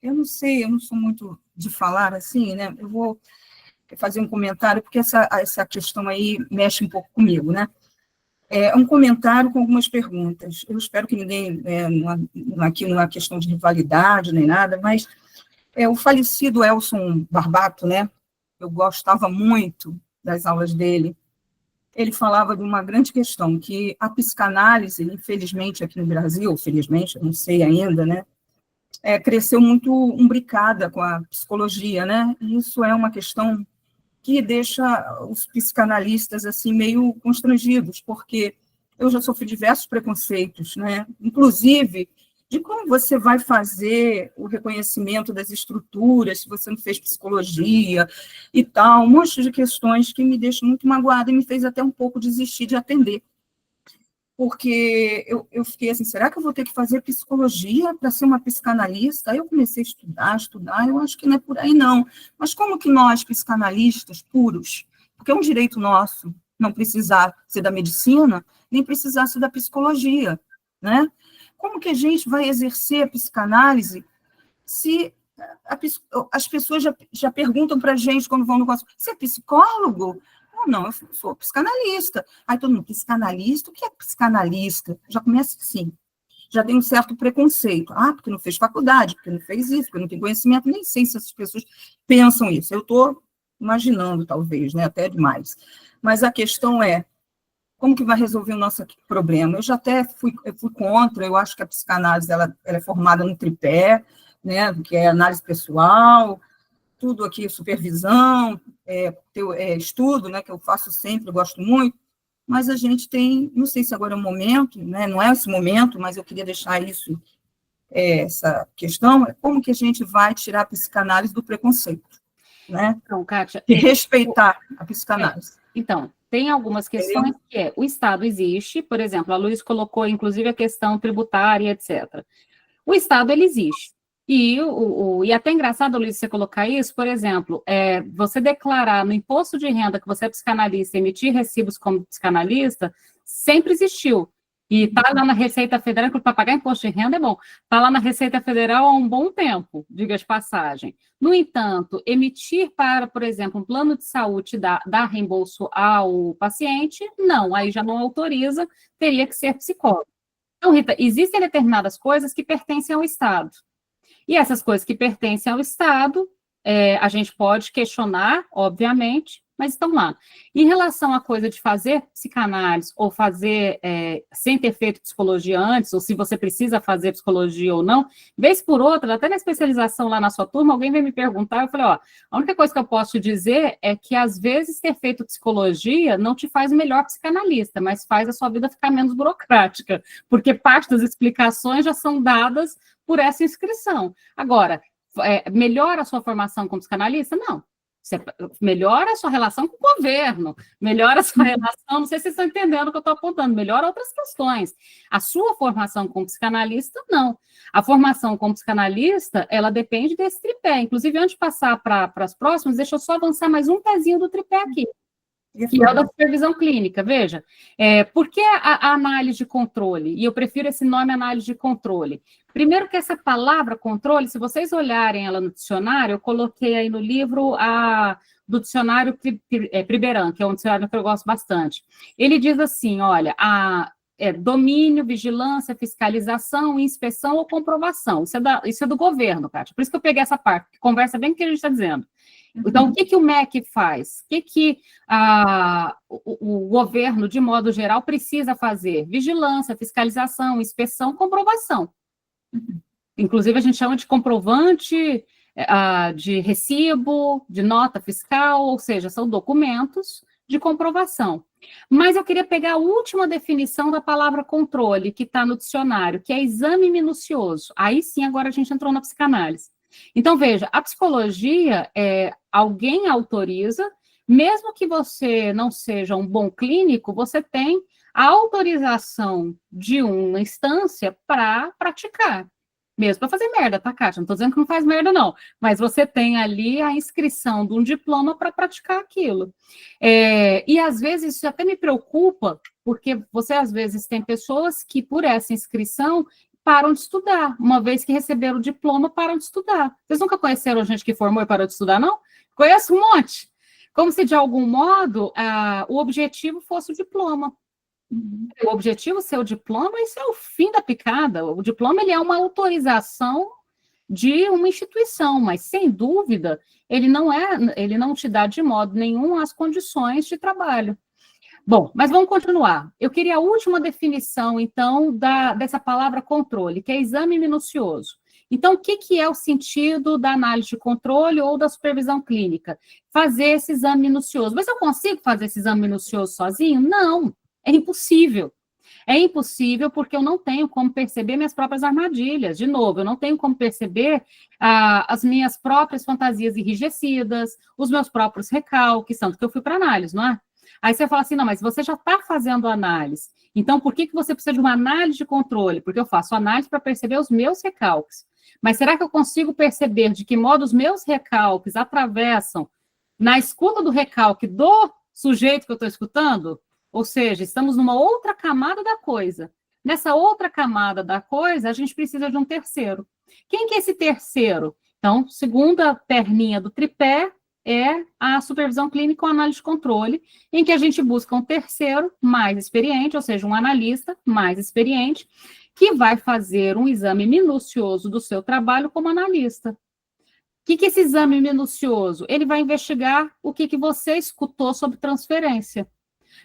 Eu não sei, eu não sou muito de falar assim, né? Eu vou fazer um comentário, porque essa questão aí mexe um pouco comigo, né? É um comentário com algumas perguntas. Eu espero que ninguém, aqui não é questão de rivalidade nem nada, mas o falecido Elson Barbato, né? Eu gostava muito das aulas dele. Ele falava de uma grande questão, que a psicanálise, infelizmente aqui no Brasil, felizmente, eu não sei ainda, né? Cresceu muito umbricada com a psicologia, né? E isso é uma questão que deixa os psicanalistas assim meio constrangidos, porque eu já sofri diversos preconceitos, né? Inclusive de como você vai fazer o reconhecimento das estruturas, se você não fez psicologia e tal, um monte de questões que me deixam muito magoada e me fez até um pouco desistir de atender. Porque eu fiquei assim, será que eu vou ter que fazer psicologia para ser uma psicanalista? Aí eu comecei a estudar, eu acho que não é por aí, não. Mas como que nós, psicanalistas puros, porque é um direito nosso não precisar ser da medicina, nem precisar ser da psicologia, né? Como que a gente vai exercer a psicanálise se as pessoas já perguntam para a gente quando vão no consultório, você é psicólogo? Não, eu sou psicanalista. Aí todo mundo, psicanalista? O que é psicanalista? Já começa assim, já tem um certo preconceito. Porque não fez faculdade, porque não fez isso, porque não tem conhecimento, nem sei se essas pessoas pensam isso. Eu estou imaginando, talvez, né, até demais. Mas a questão é, como que vai resolver o nosso problema? Eu já até fui contra, eu acho que a psicanálise ela é formada no tripé, né, que é análise pessoal, tudo aqui, supervisão, estudo, né, que eu faço sempre, eu gosto muito, mas a gente tem, não sei se agora é o momento, né, não é esse momento, mas eu queria deixar isso, essa questão, como que a gente vai tirar a psicanálise do preconceito, né? Então, Kátia, E respeitar a psicanálise. Então, tem algumas questões que o Estado existe, por exemplo, a Luiz colocou, inclusive, a questão tributária, etc. O Estado, ele existe. E é até engraçado, Luiz, você colocar isso, por exemplo, você declarar no imposto de renda que você é psicanalista, emitir recibos como psicanalista, sempre existiu. E está lá na Receita Federal, para pagar imposto de renda é bom, está lá na Receita Federal há um bom tempo, diga de passagem. No entanto, emitir para, por exemplo, um plano de saúde dar reembolso ao paciente, não, aí já não autoriza, teria que ser psicólogo. Então, Rita, existem determinadas coisas que pertencem ao Estado. E essas coisas que pertencem ao Estado, a gente pode questionar, obviamente, mas estão lá. Em relação à coisa de fazer psicanálise, ou fazer sem ter feito psicologia antes, ou se você precisa fazer psicologia ou não, vez por outra, até na especialização lá na sua turma, alguém veio me perguntar, eu falei, a única coisa que eu posso te dizer é que, às vezes, ter feito psicologia não te faz o melhor psicanalista, mas faz a sua vida ficar menos burocrática, porque parte das explicações já são dadas por essa inscrição. Agora, melhora a sua formação como psicanalista? Não. Você melhora a sua relação com o governo, melhora a sua relação, não sei se vocês estão entendendo o que eu estou apontando, melhora outras questões. A sua formação como psicanalista, não. A formação como psicanalista, ela depende desse tripé. Inclusive, antes de passar para as próximas, deixa eu só avançar mais um pezinho do tripé aqui, que é o da supervisão clínica. Veja, por que a análise de controle? E eu prefiro esse nome, análise de controle. Primeiro que essa palavra controle, se vocês olharem ela no dicionário, eu coloquei aí no livro do dicionário Priberan, que é um dicionário que eu gosto bastante. Ele diz assim, olha, domínio, vigilância, fiscalização, inspeção ou comprovação. Isso é do governo, Kátia. Por isso que eu peguei essa parte, que conversa bem com o que a gente está dizendo. Então, o que o MEC faz? O que o governo, de modo geral, precisa fazer? Vigilância, fiscalização, inspeção, comprovação. Inclusive, a gente chama de comprovante de recibo, de nota fiscal, ou seja, são documentos de comprovação. Mas eu queria pegar a última definição da palavra controle, que está no dicionário, que é exame minucioso. Aí sim, agora a gente entrou na psicanálise. Então, veja, a psicologia, alguém autoriza, mesmo que você não seja um bom clínico, você tem a autorização de uma instância para praticar. mesmo para fazer merda, tá, Kátia? Não estou dizendo que não faz merda, não, mas você tem ali a inscrição de um diploma para praticar aquilo. E às vezes isso até me preocupa, porque você às vezes tem pessoas que, por essa inscrição, param de estudar. Uma vez que receberam o diploma, param de estudar. Vocês nunca conheceram gente que formou e parou de estudar, não? Conheço um monte. Como se, de algum modo, o objetivo fosse o diploma. O objetivo ser o diploma, isso é o fim da picada. O diploma, ele é uma autorização de uma instituição, mas, sem dúvida, ele não te dá de modo nenhum as condições de trabalho. Bom, mas vamos continuar. Eu queria a última definição, então, dessa palavra controle, que é exame minucioso. Então, o que é o sentido da análise de controle ou da supervisão clínica? Fazer esse exame minucioso. Mas eu consigo fazer esse exame minucioso sozinho? Não, é impossível. É impossível porque eu não tenho como perceber minhas próprias armadilhas. De novo, eu não tenho como perceber as minhas próprias fantasias enrijecidas, os meus próprios recalques, tanto que eu fui para análise, não é? Aí você fala assim, não, mas você já está fazendo análise. Então, por que você precisa de uma análise de controle? Porque eu faço análise para perceber os meus recalques. Mas será que eu consigo perceber de que modo os meus recalques atravessam na escuta do recalque do sujeito que eu estou escutando? Ou seja, estamos numa outra camada da coisa. Nessa outra camada da coisa, a gente precisa de um terceiro. Quem que é esse terceiro? Então, segunda perninha do tripé é a supervisão clínica ou análise de controle, em que a gente busca um terceiro mais experiente, ou seja, um analista mais experiente, que vai fazer um exame minucioso do seu trabalho como analista. O que é esse exame minucioso? Ele vai investigar o que você escutou sobre transferência.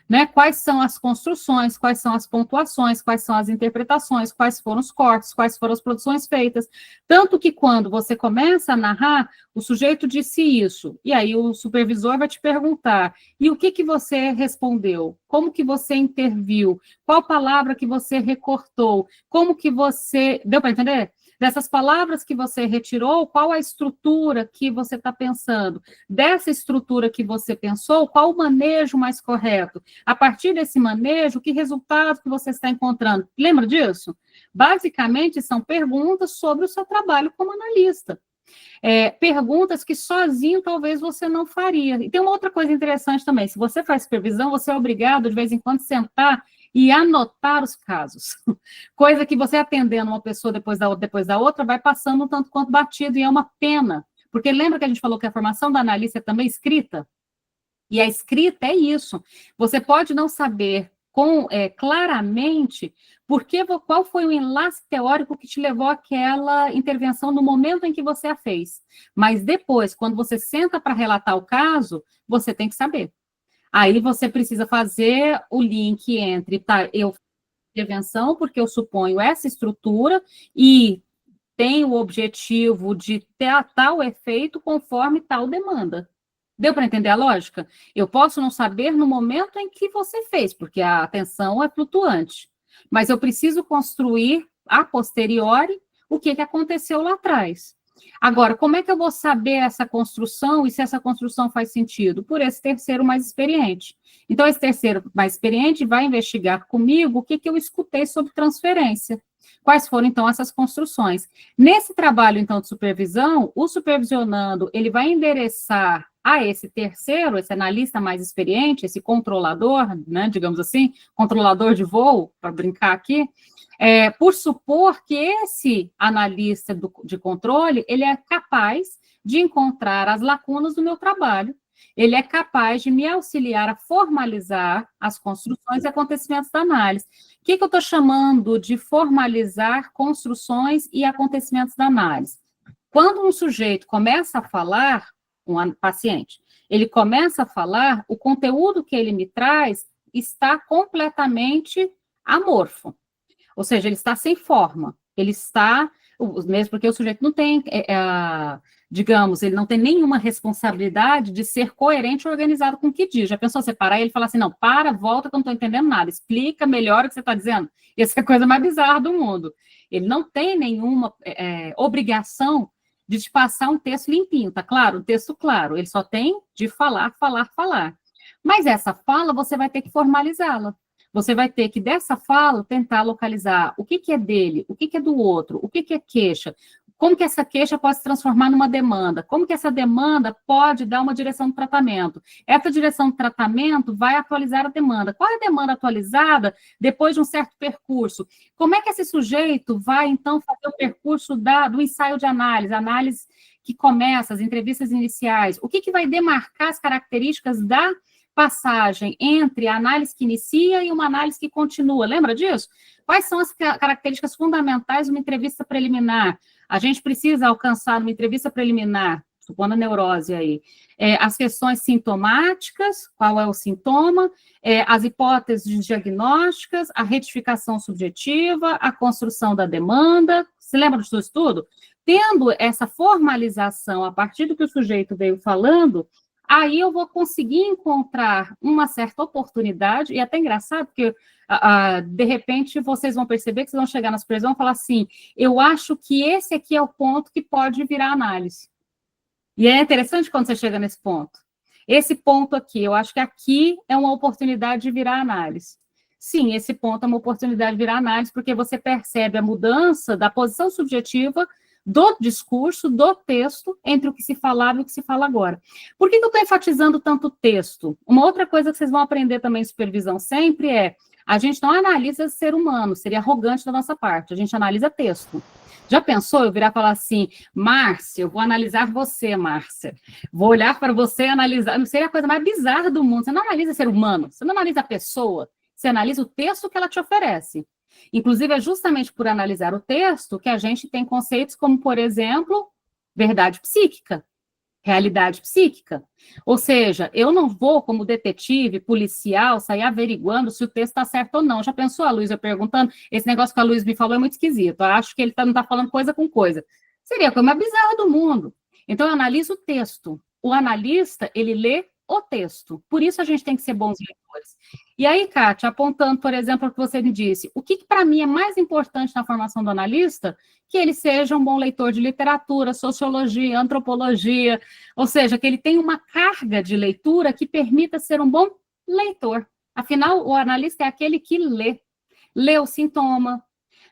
Né? Quais são as construções, quais são as pontuações, quais são as interpretações, quais foram os cortes, quais foram as produções feitas. Tanto que quando você começa a narrar, o sujeito disse isso, e aí o supervisor vai te perguntar, e o que você respondeu? Como que você interviu? Qual palavra que você recortou? Como que você... Deu para entender? Dessas palavras que você retirou, qual a estrutura que você está pensando? Dessa estrutura que você pensou, qual o manejo mais correto? A partir desse manejo, que resultado que você está encontrando? Lembra disso? Basicamente, são perguntas sobre o seu trabalho como analista. Perguntas que sozinho talvez você não faria. E tem uma outra coisa interessante também, se você faz supervisão, você é obrigado de vez em quando sentar e anotar os casos. Coisa que você atendendo uma pessoa depois da outra, vai passando um tanto quanto batido, e é uma pena. Porque lembra que a gente falou que a formação da analista é também escrita? E a escrita é isso. Você pode não saber claramente qual foi o enlace teórico que te levou àquela intervenção no momento em que você a fez. Mas depois, quando você senta para relatar o caso, você tem que saber. Aí você precisa fazer o link entre, eu faço intervenção porque eu suponho essa estrutura e tenho o objetivo de ter tal efeito conforme tal demanda. Deu para entender a lógica? Eu posso não saber no momento em que você fez, porque a atenção é flutuante, mas eu preciso construir a posteriori o que aconteceu lá atrás. Agora, como é que eu vou saber essa construção e se essa construção faz sentido? Por esse terceiro mais experiente. Então, esse terceiro mais experiente vai investigar comigo o que eu escutei sobre transferência. Quais foram, então, essas construções? Nesse trabalho, então, de supervisão, o supervisionando, ele vai endereçar a esse terceiro, esse analista mais experiente, esse controlador, né, digamos assim, controlador de voo, para brincar aqui, por supor que esse analista de controle, ele é capaz de encontrar as lacunas do meu trabalho, ele é capaz de me auxiliar a formalizar as construções e acontecimentos da análise. O que eu estou chamando de formalizar construções e acontecimentos da análise? Quando um sujeito começa a falar, um paciente, ele começa a falar, o conteúdo que ele me traz está completamente amorfo. Ou seja, ele está sem forma, ele está, mesmo porque o sujeito não tem, digamos, ele não tem nenhuma responsabilidade de ser coerente e organizado com o que diz. Já pensou você parar e ele falar assim, não, volta que eu não estou entendendo nada, explica melhor o que você está dizendo. Essa é a coisa mais bizarra do mundo. Ele não tem nenhuma obrigação de te passar um texto limpinho, tá claro? Um texto claro, ele só tem de falar. Mas essa fala, você vai ter que formalizá-la. você vai ter que, dessa fala, tentar localizar o que é dele, o que é do outro, o que é queixa, como que essa queixa pode se transformar numa demanda, como que essa demanda pode dar uma direção de tratamento. Essa direção de tratamento vai atualizar a demanda. Qual é a demanda atualizada depois de um certo percurso? Como é que esse sujeito vai, então, fazer o percurso do ensaio de análise que começa, as entrevistas iniciais? O que vai demarcar as características da passagem entre a análise que inicia e uma análise que continua? Lembra disso? Quais são as características fundamentais de uma entrevista preliminar? A gente precisa alcançar numa entrevista preliminar, supondo a neurose aí, as questões sintomáticas, qual é o sintoma, as hipóteses diagnósticas, a retificação subjetiva, a construção da demanda. Você lembra do seu estudo? Tendo essa formalização a partir do que o sujeito veio falando, aí eu vou conseguir encontrar uma certa oportunidade, e é até engraçado, porque de repente vocês vão perceber que vocês vão chegar nas presas e vão falar assim, eu acho que esse aqui é o ponto que pode virar análise. E é interessante quando você chega nesse ponto. Esse ponto aqui, eu acho que aqui é uma oportunidade de virar análise. Sim, esse ponto é uma oportunidade de virar análise, porque você percebe a mudança da posição subjetiva do discurso, do texto, entre o que se falava e o que se fala agora. Por que eu estou enfatizando tanto o texto? Uma outra coisa que vocês vão aprender também em supervisão sempre é, a gente não analisa ser humano, seria arrogante da nossa parte, a gente analisa texto. Já pensou eu virar e falar assim, Márcia, eu vou analisar você, Márcia, vou olhar para você e analisar, não seria a coisa mais bizarra do mundo, você não analisa ser humano, você não analisa a pessoa, você analisa o texto que ela te oferece. Inclusive, é justamente por analisar o texto que a gente tem conceitos como, por exemplo, verdade psíquica, realidade psíquica. Ou seja, eu não vou, como detetive, policial, sair averiguando se o texto está certo ou não. Já pensou a Luísa perguntando? Esse negócio que a Luísa me falou é muito esquisito. Eu acho que ele não está falando coisa com coisa. Seria a coisa mais bizarra do mundo. Então, eu analiso o texto. O analista, ele lê o texto. Por isso, a gente tem que ser bons leitores. E aí, Kátia, apontando, por exemplo, o que você me disse, o que para mim é mais importante na formação do analista? Que ele seja um bom leitor de literatura, sociologia, antropologia, ou seja, que ele tenha uma carga de leitura que permita ser um bom leitor. Afinal, o analista é aquele que lê o sintoma,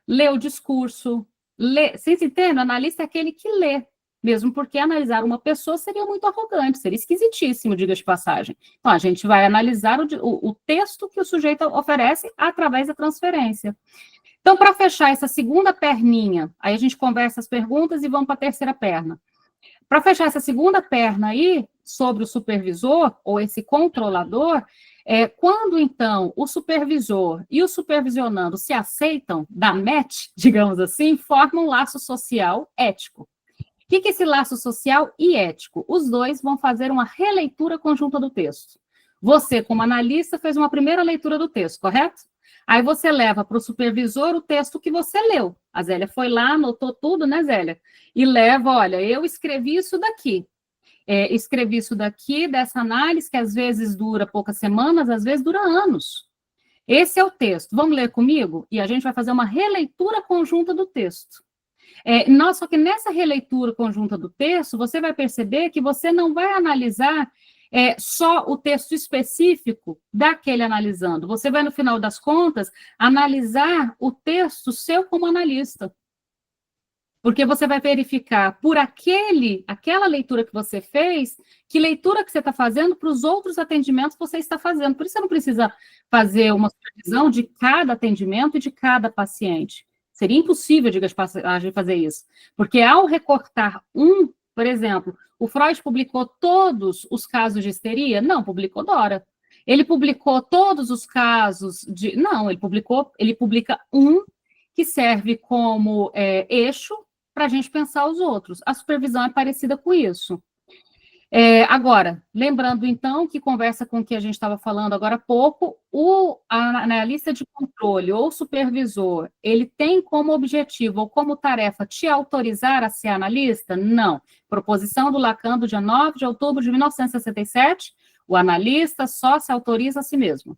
lê o discurso, vocês entendem? O analista é aquele que lê. Mesmo porque analisar uma pessoa seria muito arrogante, seria esquisitíssimo, diga de passagem. Então, a gente vai analisar o texto que o sujeito oferece através da transferência. Então, para fechar essa segunda perninha, aí a gente conversa as perguntas e vamos para a terceira perna. Para fechar essa segunda perna aí, sobre o supervisor, ou esse controlador, quando, então, o supervisor e o supervisionando se aceitam, dá match, digamos assim, formam um laço social ético. O que é esse laço social e ético? Os dois vão fazer uma releitura conjunta do texto. Você, como analista, fez uma primeira leitura do texto, correto? Aí você leva para o supervisor o texto que você leu. A Zélia foi lá, anotou tudo, né, Zélia? E leva, olha, eu escrevi isso daqui. Escrevi isso daqui, dessa análise, que às vezes dura poucas semanas, às vezes dura anos. Esse é o texto. Vamos ler comigo? E a gente vai fazer uma releitura conjunta do texto. Só que nessa releitura conjunta do texto, você vai perceber que você não vai analisar só o texto específico daquele analisando. Você vai, no final das contas, analisar o texto seu como analista. Porque você vai verificar por aquela leitura que você fez, que leitura que você está fazendo para os outros atendimentos que você está fazendo. Por isso você não precisa fazer uma supervisão de cada atendimento e de cada paciente. Seria impossível, diga de passagem, fazer isso. Porque ao recortar por exemplo, o Freud publicou todos os casos de histeria? Não, publicou Dora. Ele publicou todos os casos de... Não, ele publica um que serve como eixo para a gente pensar os outros. A supervisão é parecida com isso. Agora, lembrando, então, que conversa com o que a gente estava falando agora há pouco, o analista de controle ou supervisor, ele tem como objetivo ou como tarefa te autorizar a ser analista? Não. Proposição do Lacan, do dia 9 de outubro de 1967, o analista só se autoriza a si mesmo.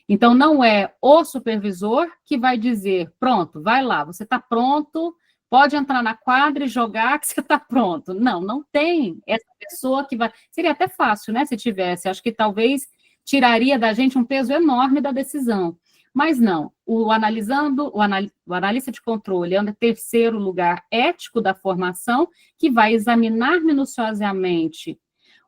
Então, não é o supervisor que vai dizer, pronto, vai lá, você está pronto, pode entrar na quadra e jogar que você está pronto. Não, não tem essa pessoa que vai... Seria até fácil, né, se tivesse. Acho que talvez tiraria da gente um peso enorme da decisão. Mas não, o analista de controle é o terceiro lugar ético da formação, que vai examinar minuciosamente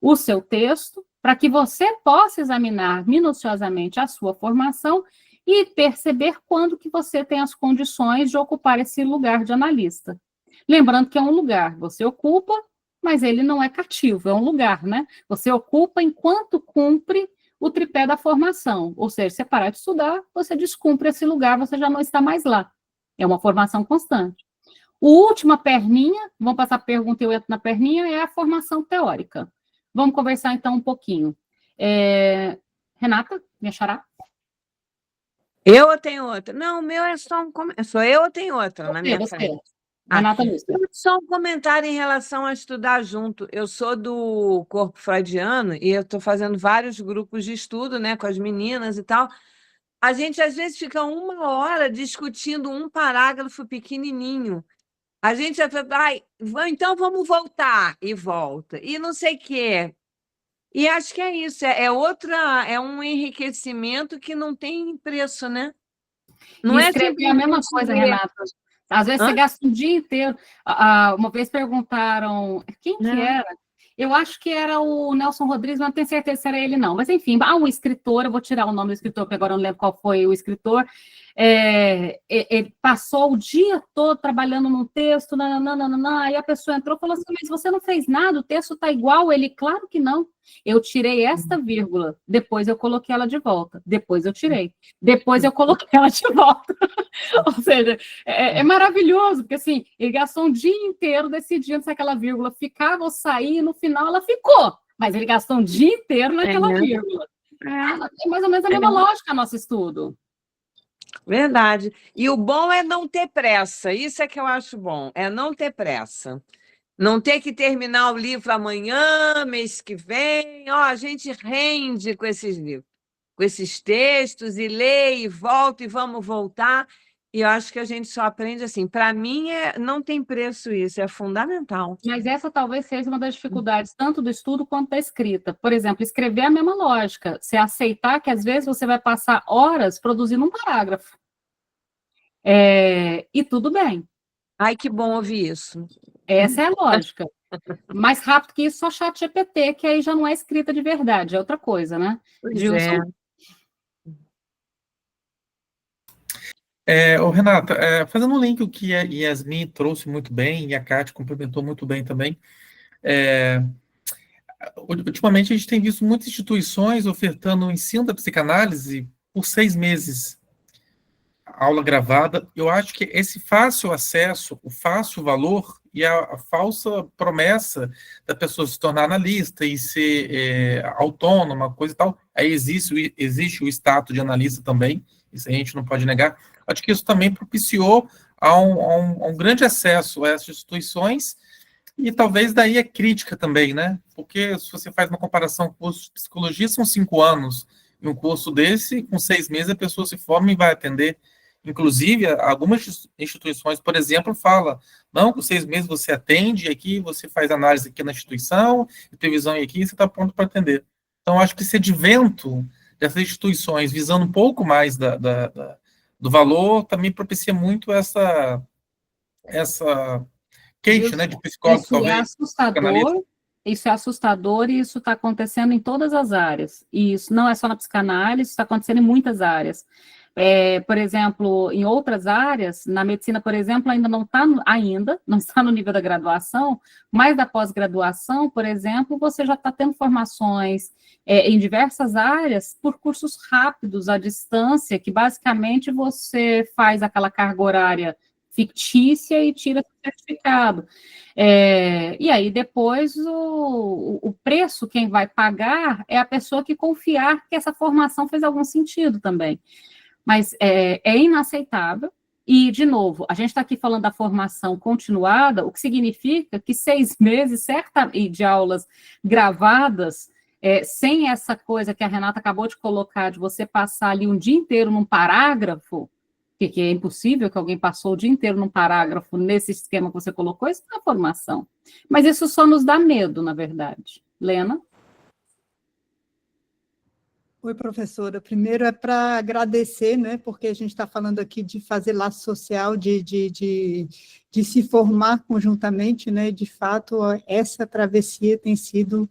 o seu texto, para que você possa examinar minuciosamente a sua formação e perceber quando que você tem as condições de ocupar esse lugar de analista. Lembrando que é um lugar, você ocupa, mas ele não é cativo, é um lugar, né? Você ocupa enquanto cumpre o tripé da formação, ou seja, se parar de estudar, você descumpre esse lugar, você já não está mais lá. É uma formação constante. A última perninha, vamos passar a pergunta e eu entro na perninha, é a formação teórica. Vamos conversar então um pouquinho. Renata, me achará? Eu ou tenho outra? Não, o meu é só sou eu ou tem outra na minha Você. frente? Renata Lúcia. Só um comentário em relação a estudar junto. Eu sou do corpo freudiano e eu estou fazendo vários grupos de estudo, né, com as meninas e tal. A gente, às vezes, fica 1 hora discutindo um parágrafo pequenininho. A gente vai, então vamos voltar, e volta. E não sei o quê. E acho que é isso. É um enriquecimento que não tem preço, né? Não E é escrever a mesma coisa, Renata. Às vezes você gasta um dia inteiro. Uma vez perguntaram quem que era? Eu acho que era o Nelson Rodrigues, mas não tenho certeza se era ele, não. Mas, enfim, um escritor, eu vou tirar o nome do escritor, porque agora eu não lembro qual foi o escritor. Ele passou o dia todo trabalhando num texto, aí a pessoa entrou e falou assim, mas você não fez nada, o texto está igual. Ele, claro que não. Eu tirei esta vírgula, depois eu coloquei ela de volta, depois eu tirei, depois eu coloquei ela de volta. Ou seja, é maravilhoso, porque assim, ele gastou um dia inteiro decidindo se aquela vírgula ficava ou saía, e no final ela ficou, mas ele gastou um dia inteiro naquela vírgula. É mais ou menos a mesma lógica nosso estudo. Verdade. E o bom é não ter pressa, isso é que eu acho bom, é não ter pressa. Não ter que terminar o livro amanhã, mês que vem. A gente rende com esses livros, com esses textos, e lê, e volta, e vamos voltar. E eu acho que a gente só aprende assim. Para mim, não tem preço isso, é fundamental. Mas essa talvez seja uma das dificuldades, tanto do estudo quanto da escrita. Por exemplo, escrever é a mesma lógica. Você aceitar que, às vezes, você vai passar horas produzindo um parágrafo. E tudo bem. Ai, que bom ouvir isso. Essa é a lógica. Mais rápido que isso, só chat GPT, que aí já não é escrita de verdade, é outra coisa, né? Gilson? Renata, fazendo um link o que a Yasmin trouxe muito bem, e a Kátia complementou muito bem também, ultimamente a gente tem visto muitas instituições ofertando o ensino da psicanálise por 6 meses, aula gravada. Eu acho que esse fácil acesso, o fácil valor e a falsa promessa da pessoa se tornar analista e ser autônoma, coisa e tal, aí existe o status de analista também, isso a gente não pode negar. Acho que isso também propiciou a um grande acesso a essas instituições, e talvez daí a crítica também, né? Porque se você faz uma comparação com o curso de psicologia, são 5 anos, e um curso desse, com 6 meses, a pessoa se forma e vai atender. Inclusive, algumas instituições, por exemplo, falam, não, com 6 meses você atende, aqui você faz análise aqui na instituição, previsão aqui, você está pronto para atender. Então, acho que esse advento dessas instituições, visando um pouco mais do valor, também propicia muito essa queixa, né, de psicólogo, isso talvez. É assustador, isso é assustador, e isso está acontecendo em todas as áreas. E isso não é só na psicanálise, isso está acontecendo em muitas áreas. Por exemplo, em outras áreas, na medicina, por exemplo, ainda não está no nível da graduação, mas da pós-graduação, por exemplo, você já está tendo formações em diversas áreas por cursos rápidos, à distância, que basicamente você faz aquela carga horária fictícia e tira o certificado. E aí, depois, o preço, quem vai pagar é a pessoa que confiar que essa formação fez algum sentido também. Mas é inaceitável. E, de novo, a gente está aqui falando da formação continuada, o que significa que 6 meses de aulas gravadas, sem essa coisa que a Renata acabou de colocar, de você passar ali um dia inteiro num parágrafo, que é impossível que alguém passou o dia inteiro num parágrafo nesse esquema que você colocou, isso não é formação. Mas isso só nos dá medo, na verdade. Lena? Oi, professora. Primeiro é para agradecer, né, porque a gente está falando aqui de fazer laço social, de se formar conjuntamente, né, de fato, essa travessia tem sido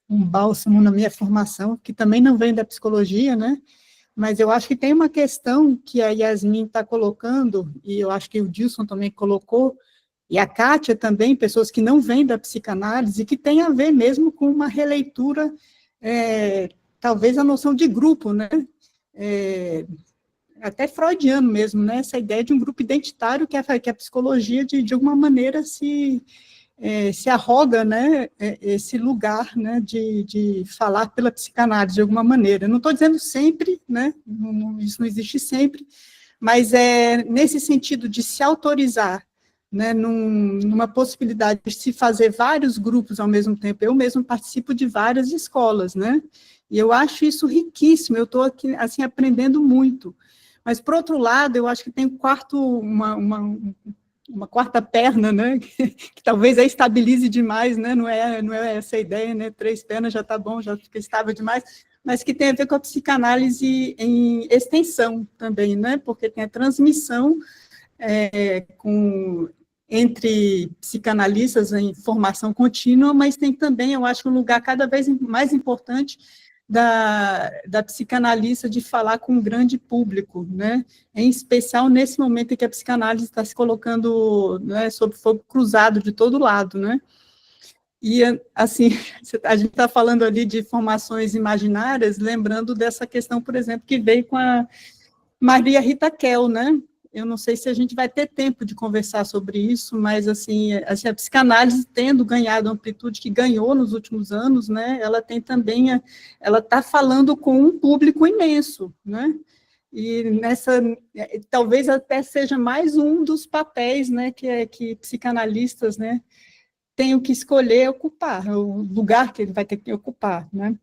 um bálsamo na minha formação, que também não vem da psicologia, né, mas eu acho que tem uma questão que a Yasmin está colocando, e eu acho que o Dilson também colocou, e a Kátia também, pessoas que não vêm da psicanálise, que tem a ver mesmo com uma releitura, talvez a noção de grupo, né, até freudiano mesmo, né, essa ideia de um grupo identitário que a psicologia, de alguma maneira, se arroga, né, esse lugar, né, de falar pela psicanálise, de alguma maneira. Eu não estou dizendo sempre, né, isso não existe sempre, mas nesse sentido de se autorizar, né, numa possibilidade de se fazer vários grupos ao mesmo tempo. Eu mesmo participo de várias escolas, né, e eu acho isso riquíssimo, eu estou aqui, assim, aprendendo muito. Mas, por outro lado, eu acho que tem uma quarta perna, né, que talvez estabilize demais, né, não é essa a ideia, né, 3 pernas já está bom, já fica estável demais, mas que tem a ver com a psicanálise em extensão também, né, porque tem a transmissão entre psicanalistas em formação contínua, mas tem também, eu acho, um lugar cada vez mais importante da psicanalista de falar com um grande público, né, em especial nesse momento em que a psicanálise está se colocando, né, sob fogo cruzado de todo lado, né, e, assim, a gente está falando ali de formações imaginárias, lembrando dessa questão, por exemplo, que veio com a Maria Rita Kell, né, eu não sei se a gente vai ter tempo de conversar sobre isso, mas, assim a psicanálise tendo ganhado a amplitude que ganhou nos últimos anos, né, ela tem também, ela está falando com um público imenso, né, e talvez até seja mais um dos papéis, né, que psicanalistas, né, tenham que escolher ocupar, o lugar que ele vai ter que ocupar, né.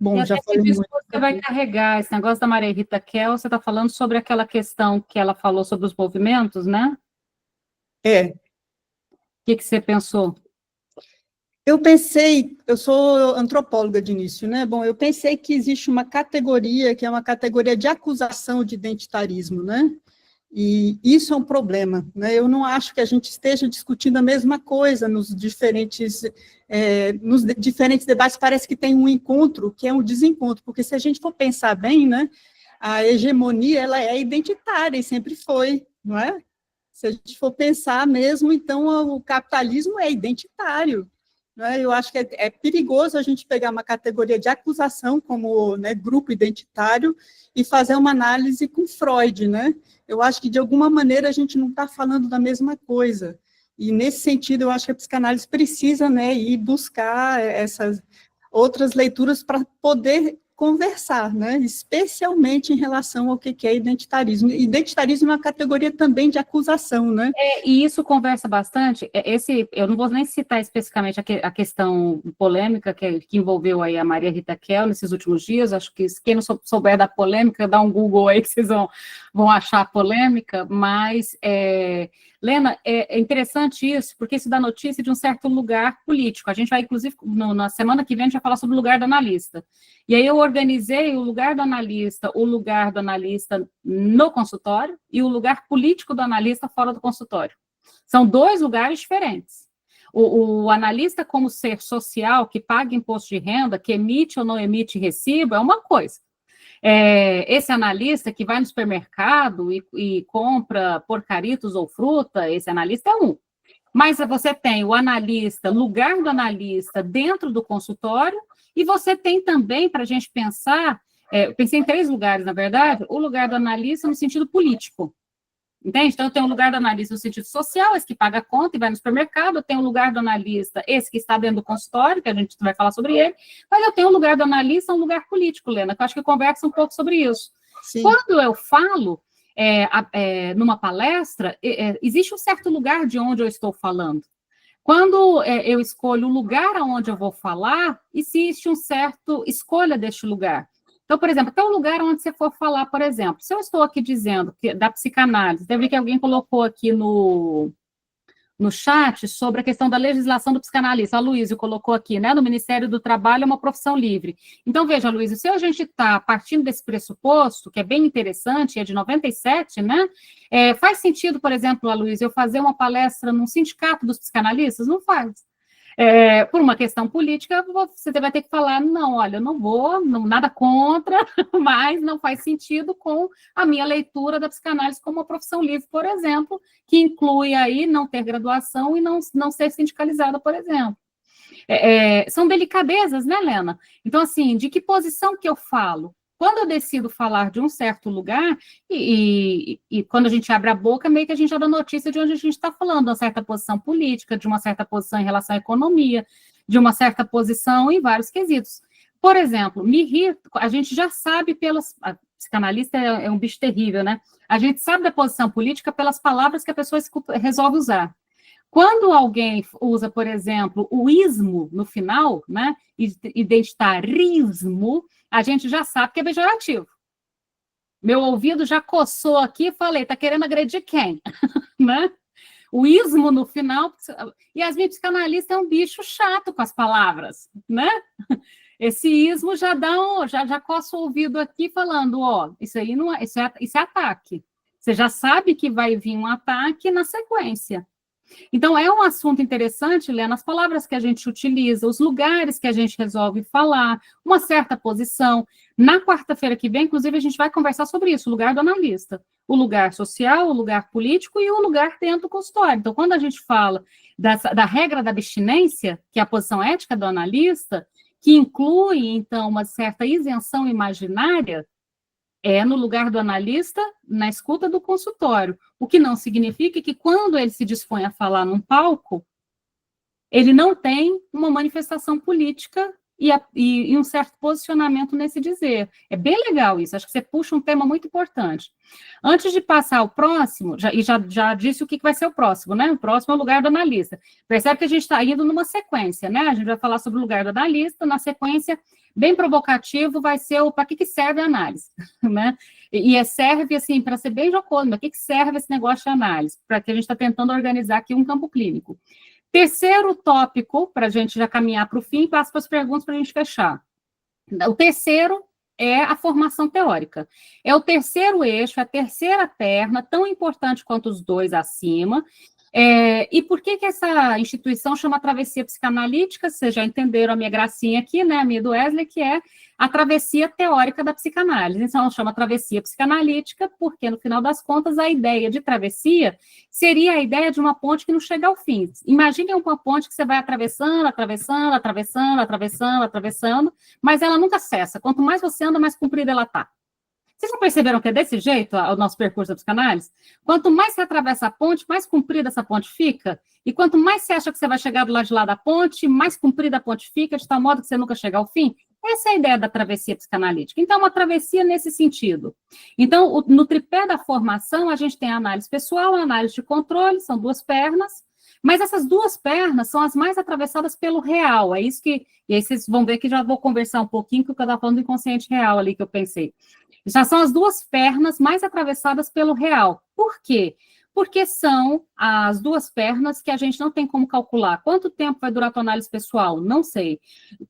Bom, já falei muito. Você vai carregar esse negócio da Maria Rita Kell, você está falando sobre aquela questão que ela falou sobre os movimentos, né? O que você pensou? Eu pensei, eu sou antropóloga de início, né? Bom, eu pensei que existe uma categoria, que é uma categoria de acusação de identitarismo, né? E isso é um problema, né? Eu não acho que a gente esteja discutindo a mesma coisa nos diferentes debates, parece que tem um encontro que é um desencontro, porque se a gente for pensar bem, né, a hegemonia, ela é identitária e sempre foi, não é? Se a gente for pensar mesmo, então o capitalismo é identitário, né? Eu acho que é perigoso a gente pegar uma categoria de acusação como, né, grupo identitário e fazer uma análise com Freud, né? Eu acho que, de alguma maneira, a gente não está falando da mesma coisa. E, nesse sentido, eu acho que a psicanálise precisa, né, ir buscar essas outras leituras para poder conversar, né, especialmente em relação ao que é identitarismo. Identitarismo é uma categoria também de acusação, né? E isso conversa bastante, eu não vou nem citar especificamente a questão polêmica que envolveu aí a Maria Rita Kell nesses últimos dias, acho que quem não souber da polêmica, dá um Google aí que vocês vão achar a polêmica, mas, Lena, é interessante isso, porque isso dá notícia de um certo lugar político. A gente vai, inclusive, na semana que vem, a gente vai falar sobre o lugar do analista. E aí eu organizei o lugar do analista no consultório e o lugar político do analista fora do consultório. São 2 lugares diferentes. O analista como ser social, que paga imposto de renda, que emite ou não emite recibo, é uma coisa. Esse analista que vai no supermercado e compra porcaritos ou fruta, esse analista é um. Mas você tem o analista, lugar do analista dentro do consultório, e você tem também, para a gente pensar, eu pensei em 3 lugares, na verdade, o lugar do analista no sentido político. Entende? Então, eu tenho o lugar do analista no sentido social, esse que paga a conta e vai no supermercado, eu tenho o lugar do analista, esse que está dentro do consultório, que a gente vai falar sobre ele, mas eu tenho o lugar do analista, um lugar político, Lena, que eu acho que conversa um pouco sobre isso. Sim. Quando eu falo numa palestra, existe um certo lugar de onde eu estou falando. Quando eu escolho o lugar onde eu vou falar, existe um certo escolha deste lugar. Então, por exemplo, tem um lugar onde você for falar, por exemplo, se eu estou aqui dizendo que da psicanálise, deve ver que alguém colocou aqui no no chat sobre a questão da legislação do psicanalista. A Luísa colocou aqui, né, no Ministério do Trabalho é uma profissão livre. Então, veja, Luísa, se a gente está partindo desse pressuposto, que é bem interessante, é de 97, né, faz sentido, por exemplo, Luísa, eu fazer uma palestra num sindicato dos psicanalistas? Não faz. Por uma questão política, você vai ter que falar, não, olha, eu não vou, nada contra, mas não faz sentido com a minha leitura da psicanálise como uma profissão livre, por exemplo, que inclui aí não ter graduação e não ser sindicalizada, por exemplo. São delicadezas, né, Lena? Então, assim, de que posição que eu falo? Quando eu decido falar de um certo lugar, e quando a gente abre a boca, meio que a gente já dá notícia de onde a gente está falando, de uma certa posição política, de uma certa posição em relação à economia, de uma certa posição em vários quesitos. Por exemplo, me irrita, a gente já sabe a psicanalista é um bicho terrível, né? A gente sabe da posição política pelas palavras que a pessoa resolve usar. Quando alguém usa, por exemplo, o ismo no final, né, identitarismo, a gente já sabe que é pejorativo. Meu ouvido já coçou aqui e falei, tá querendo agredir quem? Né? O ismo no final, e as minhas psicanalistas é um bicho chato com as palavras, né? Esse ismo já já coça o ouvido aqui falando, ó, isso aí não é, isso é ataque. Você já sabe que vai vir um ataque na sequência. Então, é um assunto interessante, Lena, as palavras que a gente utiliza, os lugares que a gente resolve falar, uma certa posição. Na quarta-feira que vem, inclusive, a gente vai conversar sobre isso, o lugar do analista. O lugar social, o lugar político e o lugar dentro do consultório. Então, quando a gente fala da regra da abstinência, que é a posição ética do analista, que inclui, então, uma certa isenção imaginária, no lugar do analista, na escuta do consultório. O que não significa que quando ele se dispõe a falar num palco, ele não tem uma manifestação política e um certo posicionamento nesse dizer. É bem legal isso, acho que você puxa um tema muito importante. Antes de passar ao próximo, já disse o que vai ser o próximo, né? O próximo é o lugar do analista. Percebe que a gente está indo numa sequência, né? A gente vai falar sobre o lugar do analista, na sequência, bem provocativo, vai ser o para que serve a análise, né? E serve, assim, para ser bem jocoso, mas para que serve esse negócio de análise? Para que a gente está tentando organizar aqui um campo clínico. Terceiro tópico, para a gente já caminhar para o fim, passo para as perguntas para a gente fechar. O terceiro é a formação teórica. É o terceiro eixo, a terceira perna, tão importante quanto os dois acima. E por que essa instituição chama Travessia Psicanalítica? Vocês já entenderam a minha gracinha aqui, né, a minha do Wesley, que é a travessia teórica da psicanálise. Então, ela chama Travessia Psicanalítica, porque, no final das contas, a ideia de travessia seria a ideia de uma ponte que não chega ao fim. Imaginem uma ponte que você vai atravessando, atravessando, atravessando, atravessando, atravessando, mas ela nunca cessa. Quanto mais você anda, mais comprida ela está. Vocês já perceberam que é desse jeito o nosso percurso da psicanálise? Quanto mais você atravessa a ponte, mais comprida essa ponte fica, e quanto mais você acha que você vai chegar do lado de lá da ponte, mais comprida a ponte fica, de tal modo que você nunca chega ao fim. Essa é a ideia da travessia psicanalítica. Então, uma travessia nesse sentido. Então, no tripé da formação, a gente tem a análise pessoal, a análise de controle, são duas pernas, mas essas duas pernas são as mais atravessadas pelo real, é isso que... E aí vocês vão ver que já vou conversar um pouquinho, que eu estava falando do inconsciente real ali, que eu pensei. Já são as duas pernas mais atravessadas pelo real. Por quê? Porque são as duas pernas que a gente não tem como calcular. Quanto tempo vai durar a tua análise pessoal? Não sei.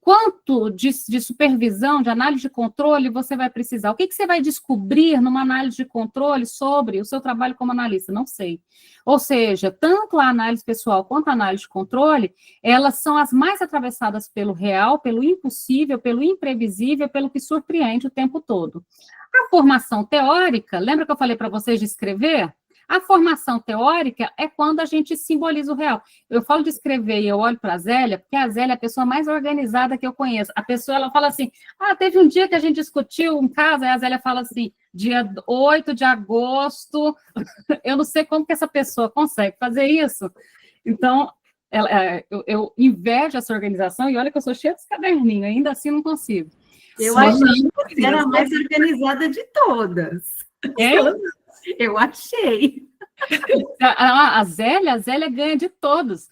Quanto de supervisão, de análise de controle você vai precisar? O que você vai descobrir numa análise de controle sobre o seu trabalho como analista? Não sei. Ou seja, tanto a análise pessoal quanto a análise de controle, elas são as mais atravessadas pelo real, pelo impossível, pelo imprevisível, pelo que surpreende o tempo todo. A formação teórica, lembra que eu falei para vocês de escrever? A formação teórica é quando a gente simboliza o real. Eu falo de escrever e eu olho para a Zélia, porque a Zélia é a pessoa mais organizada que eu conheço. A pessoa, ela fala assim, teve um dia que a gente discutiu um caso, aí a Zélia fala assim, dia 8 de agosto, eu não sei como que essa pessoa consegue fazer isso. Então, eu invejo essa organização, e olha que eu sou cheia desse caderninho, ainda assim não consigo. Eu achei que você era a mais organizada de todas. Eu achei. A Zélia ganha de todos.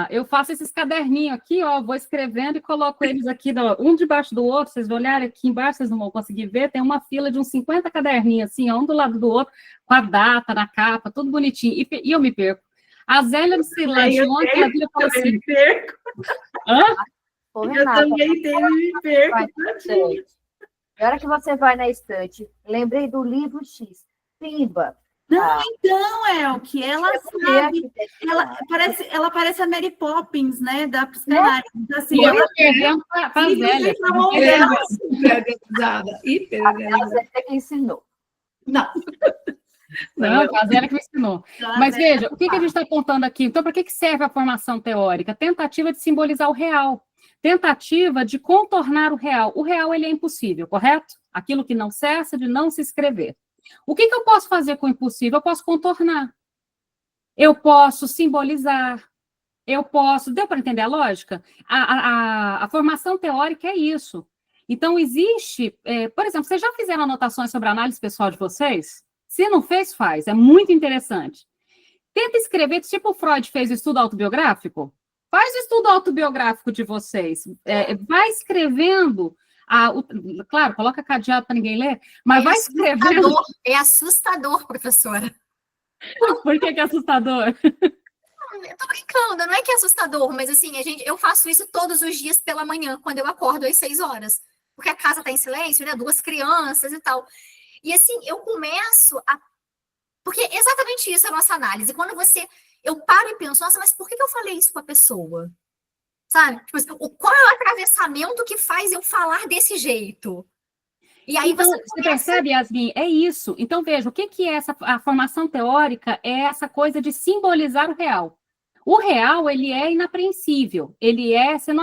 Eu faço esses caderninhos aqui, vou escrevendo e coloco eles aqui, um debaixo do outro. Vocês vão olhar aqui embaixo, vocês não vão conseguir ver. Tem uma fila de uns 50 caderninhos, assim, um do lado do outro, com a data na capa, tudo bonitinho. E eu me perco. A Zélia de Ceilândia, Eu ontem, ela vira e fala também assim, me perco. hã? Ô, Eu Renata, também tenho e me perco. vai na estante. Na hora que você vai na estante, lembrei do livro X. Pimba. Não, então, Elke, ela sabe. Ela parece a Mary Poppins, né? Da psicanálise. Então, assim, E eu ela tô perdendo para a Zélia. na mão dela. Super organizada, hiper Ela organizada. é que ensinou. Não. Não, a Zélia que me ensinou. Mas veja, o que a gente está apontando aqui? Então, para que serve a formação teórica? Tentativa de simbolizar o real. Tentativa de contornar o real. O real, ele é impossível, correto? Aquilo que não cessa de não se escrever. O que eu posso fazer com o impossível? Eu posso contornar. Eu posso simbolizar. Eu posso... Deu para entender a lógica? A formação teórica é isso. Então, existe... por exemplo, vocês já fizeram anotações sobre a análise pessoal de vocês? Se não fez, faz. É muito interessante. Tenta escrever, tipo o Freud fez o estudo autobiográfico. Faz o estudo autobiográfico de vocês. Vai escrevendo... claro, coloca cadeado para ninguém ler, mas vai escrevendo... É assustador, professora. Por que é assustador? Eu tô brincando, não é que é assustador, mas assim, eu faço isso todos os dias pela manhã, quando eu acordo às 6 horas. Porque a casa tá em silêncio, né? 2 crianças e tal. E assim, eu começo a... Porque exatamente isso é a nossa análise. Quando eu paro e penso, nossa, mas por que eu falei isso com a pessoa? Sabe? Tipo assim, qual é o atravessamento que faz eu falar desse jeito? E aí então, você percebe, Yasmin? É isso. Então, veja, o que é a formação teórica? É essa coisa de simbolizar o real. O real, ele é inapreensível.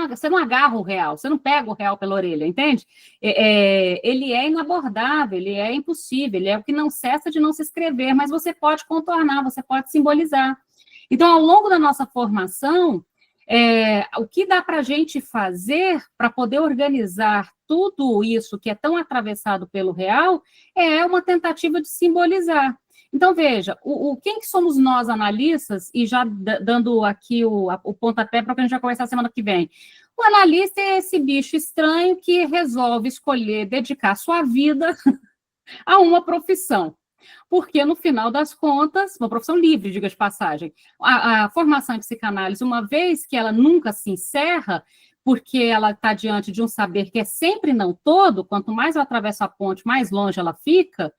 Você não agarra o real, você não pega o real pela orelha, entende? Ele é inabordável, ele é impossível, ele é o que não cessa de não se escrever, mas você pode contornar, você pode simbolizar. Então, ao longo da nossa formação, o que dá para a gente fazer para poder organizar tudo isso que é tão atravessado pelo real é uma tentativa de simbolizar. Então, veja, quem que somos nós, analistas, e já dando aqui o pontapé para o que a gente vai conversar semana que vem. O analista é esse bicho estranho que resolve escolher dedicar sua vida a uma profissão. Porque, no final das contas, uma profissão livre, diga de passagem, a formação em psicanálise, uma vez que ela nunca se encerra, porque ela está diante de um saber que é sempre não todo, quanto mais eu atravesso a ponte, mais longe ela fica,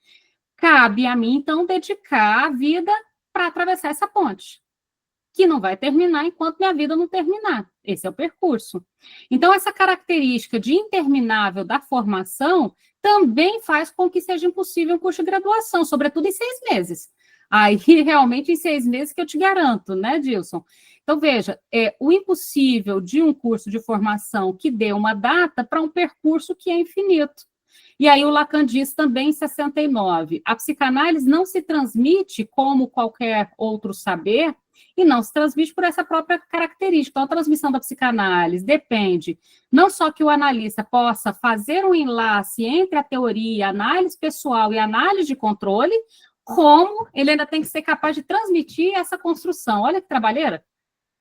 cabe a mim, então, dedicar a vida para atravessar essa ponte, que não vai terminar enquanto minha vida não terminar. Esse é o percurso. Então, essa característica de interminável da formação também faz com que seja impossível um curso de graduação, sobretudo em 6 meses. Aí, realmente, em 6 meses que eu te garanto, né, Dilson? Então, veja, o impossível de um curso de formação que dê uma data para um percurso que é infinito. E aí o Lacan diz também em 69, a psicanálise não se transmite como qualquer outro saber, e não se transmite por essa própria característica. Então, a transmissão da psicanálise depende não só que o analista possa fazer um enlace entre a teoria, a análise pessoal e a análise de controle, como ele ainda tem que ser capaz de transmitir essa construção. Olha que trabalheira!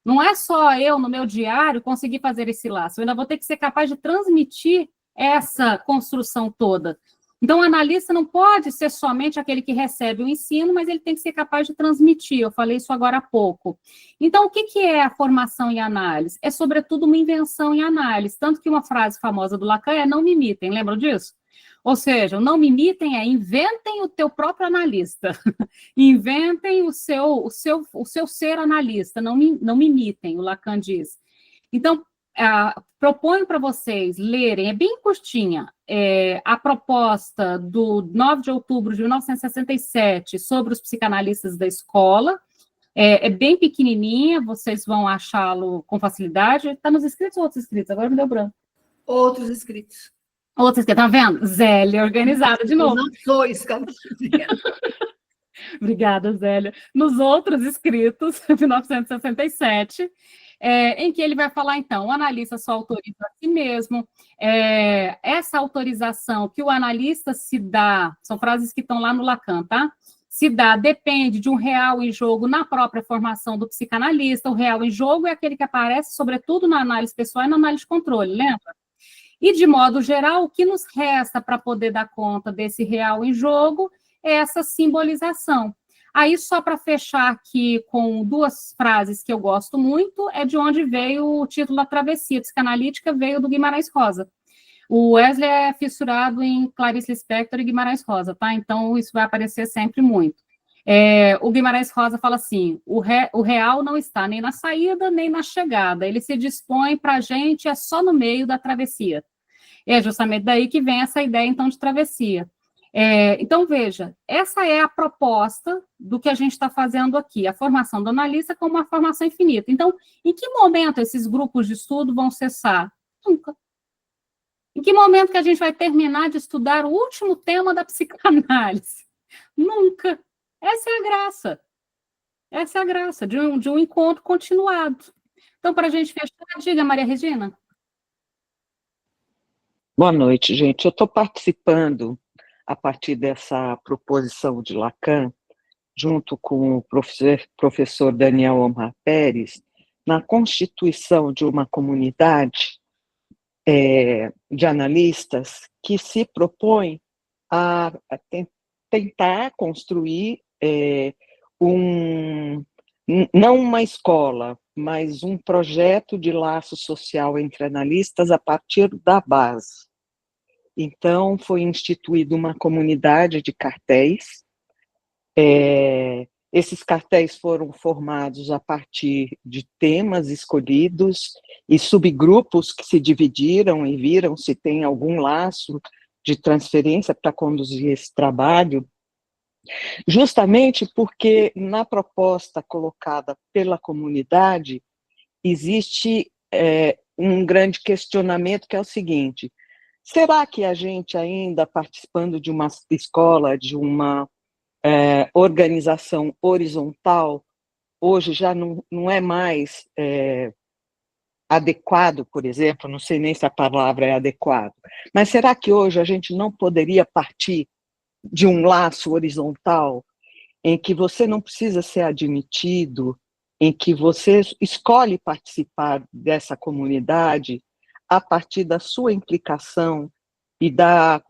Não é só eu, no meu diário, conseguir fazer esse laço, eu ainda vou ter que ser capaz de transmitir essa construção toda. Então, o analista não pode ser somente aquele que recebe o ensino, mas ele tem que ser capaz de transmitir. Eu falei isso agora há pouco. Então, o que é a formação em análise? É, sobretudo, uma invenção em análise. Tanto que uma frase famosa do Lacan é não me imitem, lembram disso? Ou seja, o não me imitem é inventem o teu próprio analista. Inventem o seu ser analista, não me imitem, o Lacan diz. Então, proponho para vocês lerem, é bem curtinha, a proposta do 9 de outubro de 1967 sobre os psicanalistas da escola, é bem pequenininha, vocês vão achá-lo com facilidade. Está nos escritos ou outros escritos? Agora me deu branco. Outros escritos. Outros escritos, tá vendo? Zélia, organizada de novo. Eu não sou escandalosa. Obrigada, Zélia. Nos outros escritos, de 1967, em que ele vai falar, então, o analista só autoriza a si mesmo, essa autorização que o analista se dá, são frases que estão lá no Lacan, tá? Se dá, depende de um real em jogo na própria formação do psicanalista. O real em jogo é aquele que aparece, sobretudo, na análise pessoal e na análise de controle, lembra? E, de modo geral, o que nos resta para poder dar conta desse real em jogo é essa simbolização. Aí, só para fechar aqui com duas frases que eu gosto muito, é de onde veio o título da travessia psicanalítica, veio do Guimarães Rosa. O Wesley é fissurado em Clarice Lispector e Guimarães Rosa, tá? Então, isso vai aparecer sempre muito. O Guimarães Rosa fala assim, o real não está nem na saída, nem na chegada, ele se dispõe para a gente, é só no meio da travessia. É justamente daí que vem essa ideia, então, de travessia. Então, veja, essa é a proposta do que a gente está fazendo aqui, a formação do analista como uma formação infinita. Então, em que momento esses grupos de estudo vão cessar? Nunca. Em que momento que a gente vai terminar de estudar o último tema da psicanálise? Nunca. Essa é a graça. Essa é a graça de um encontro continuado. Então, para a gente fechar, diga, Maria Regina. Boa noite, gente. Eu estou participando a partir dessa proposição de Lacan, junto com o professor Daniel Omar Pérez, na constituição de uma comunidade de analistas que se propõe a tentar construir não uma escola, mas um projeto de laço social entre analistas a partir da base. Então, foi instituída uma comunidade de cartéis. Esses cartéis foram formados a partir de temas escolhidos e subgrupos que se dividiram e viram se tem algum laço de transferência para conduzir esse trabalho, justamente porque na proposta colocada pela comunidade existe um grande questionamento, que é o seguinte: será que a gente ainda participando de uma escola, de uma organização horizontal, hoje já não é mais adequado, por exemplo, não sei nem se a palavra é adequado, mas será que hoje a gente não poderia partir de um laço horizontal em que você não precisa ser admitido, em que você escolhe participar dessa comunidade a partir da sua implicação e da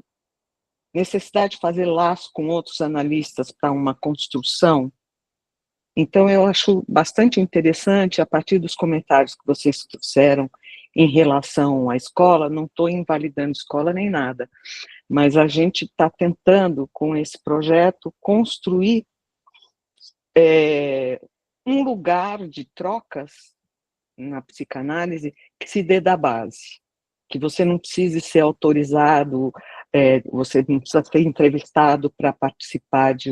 necessidade de fazer laço com outros analistas para uma construção? Então, eu acho bastante interessante, a partir dos comentários que vocês trouxeram em relação à escola, não estou invalidando escola nem nada, mas a gente está tentando, com esse projeto, construir um lugar de trocas na psicanálise que se dê da base, que você não precise ser autorizado, você não precisa ser entrevistado para participar de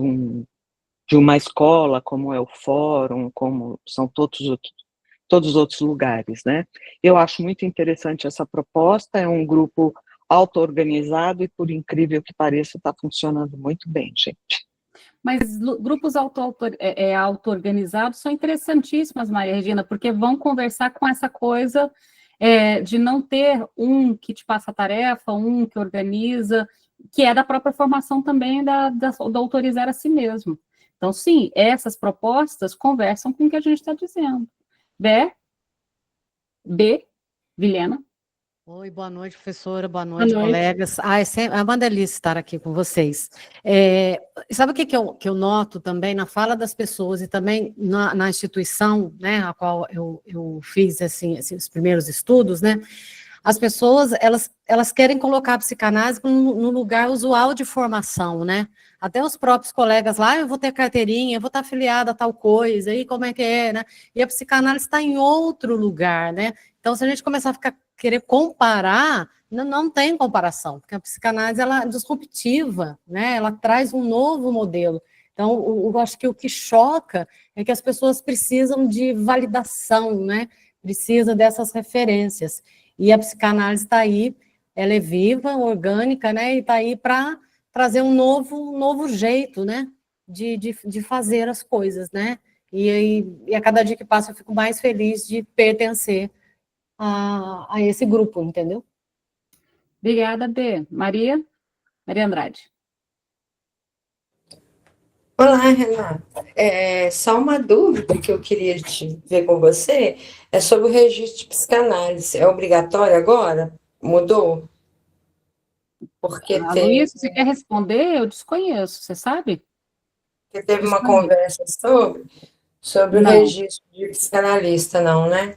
uma escola, como é o fórum, como são todos os outros lugares, né? Eu acho muito interessante essa proposta, é um grupo auto-organizado e, por incrível que pareça, está funcionando muito bem, gente. Mas grupos auto-organizados são interessantíssimos, Maria Regina, porque vão conversar com essa coisa de não ter um que te passa a tarefa, um que organiza, que é da própria formação também do autorizar a si mesmo. Então, sim, essas propostas conversam com o que a gente está dizendo. Vilhena. Oi, boa noite, professora, boa noite, colegas. É uma delícia estar aqui com vocês. Sabe o que eu noto também na fala das pessoas e também na instituição, né, a qual eu fiz assim, os primeiros estudos, né? As pessoas, elas querem colocar a psicanálise no lugar usual de formação, né? Até os próprios colegas lá, eu vou ter carteirinha, eu vou estar afiliada a tal coisa, e como é que é, né? E a psicanálise está em outro lugar, né? Então, se a gente começar a querer comparar, não tem comparação, porque a psicanálise, ela é disruptiva, né? Ela traz um novo modelo. Então, eu acho que o que choca é que as pessoas precisam de validação, né? Precisa dessas referências. E a psicanálise está aí, ela é viva, orgânica, né? E está aí para trazer um novo jeito, né? De fazer as coisas, né? E a cada dia que passa eu fico mais feliz de pertencer a esse grupo, entendeu? Obrigada, Bê. Maria Andrade. Olá, Renata. Só uma dúvida que eu queria ver com você é sobre o registro de psicanálise. É obrigatório agora? Mudou? Porque Luiz, você quer responder? Eu desconheço, você sabe? Porque teve uma conversa sobre o Não. registro de psicanalista, não, né?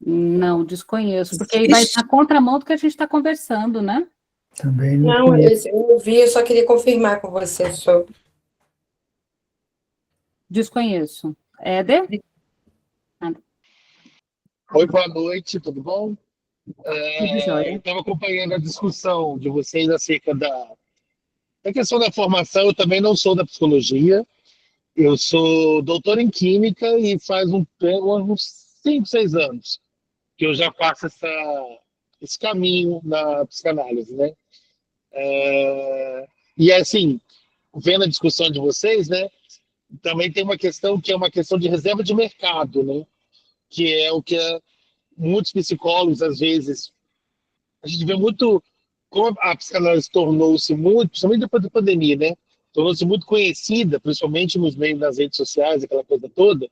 Não, desconheço, porque aí vai na contramão do que a gente está conversando, né? Também Não, eu ouvi, eu só queria confirmar com você sobre. Desconheço. Éder? Oi, boa noite, tudo bom? Tudo jóia. Eu estava acompanhando a discussão de vocês acerca da questão da formação. Eu também não sou da psicologia, eu sou doutor em Química e faz uns 5, 6 anos que eu já faço esse caminho na psicanálise, né? E assim, vendo a discussão de vocês, né, também tem uma questão que é uma questão de reserva de mercado, né? Que é o que muitos psicólogos, às vezes, a gente vê muito como a psicanálise tornou-se muito, principalmente depois da pandemia, né? Tornou-se muito conhecida, principalmente nos meios das redes sociais, aquela coisa toda.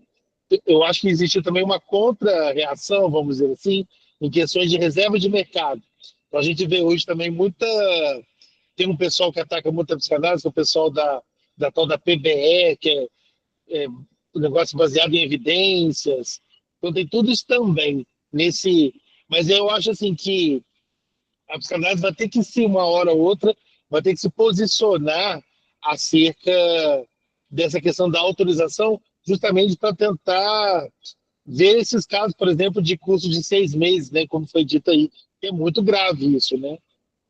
Eu acho que existe também uma contra-reação, vamos dizer assim, em questões de reserva de mercado. Então, a gente vê hoje também tem um pessoal que ataca muito a psicanálise, que é o pessoal da tal da PBE, que é um negócio baseado em evidências. Então, tem tudo isso também nesse. Mas eu acho assim que a psicanálise vai ter que, sim, uma hora ou outra, vai ter que se posicionar acerca dessa questão da autorização, justamente para tentar ver esses casos, por exemplo, de curso de 6 meses, né, como foi dito aí. É muito grave isso, né?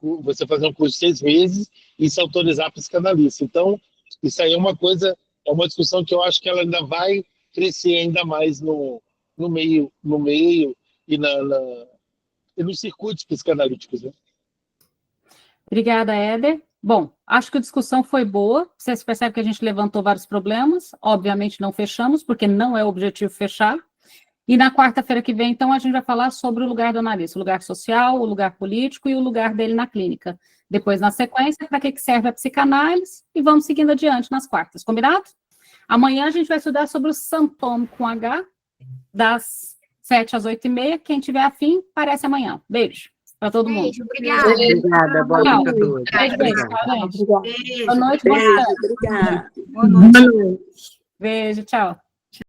Você fazer um curso de 6 meses e se autorizar a psicanalista. Então, isso aí é uma coisa, é uma discussão que eu acho que ela ainda vai crescer ainda mais no meio e nos circuitos psicanalíticos, né? Obrigada, Éder. Bom, acho que a discussão foi boa. Vocês percebem que a gente levantou vários problemas. Obviamente não fechamos, porque não é o objetivo fechar. E na quarta-feira que vem, então, a gente vai falar sobre o lugar do analista, o lugar social, o lugar político e o lugar dele na clínica. Depois, na sequência, para que serve a psicanálise e vamos seguindo adiante nas quartas, combinado? Amanhã a gente vai estudar sobre o Santome com H, das 7 às 8h30. Quem tiver afim, aparece amanhã. Beijo para todo mundo. Beijo, obrigada. Obrigada, boa noite a todos. Beijo, Obrigada. gente. Boa noite, Beijo, bastante. obrigada. Boa noite. Beijo, tchau.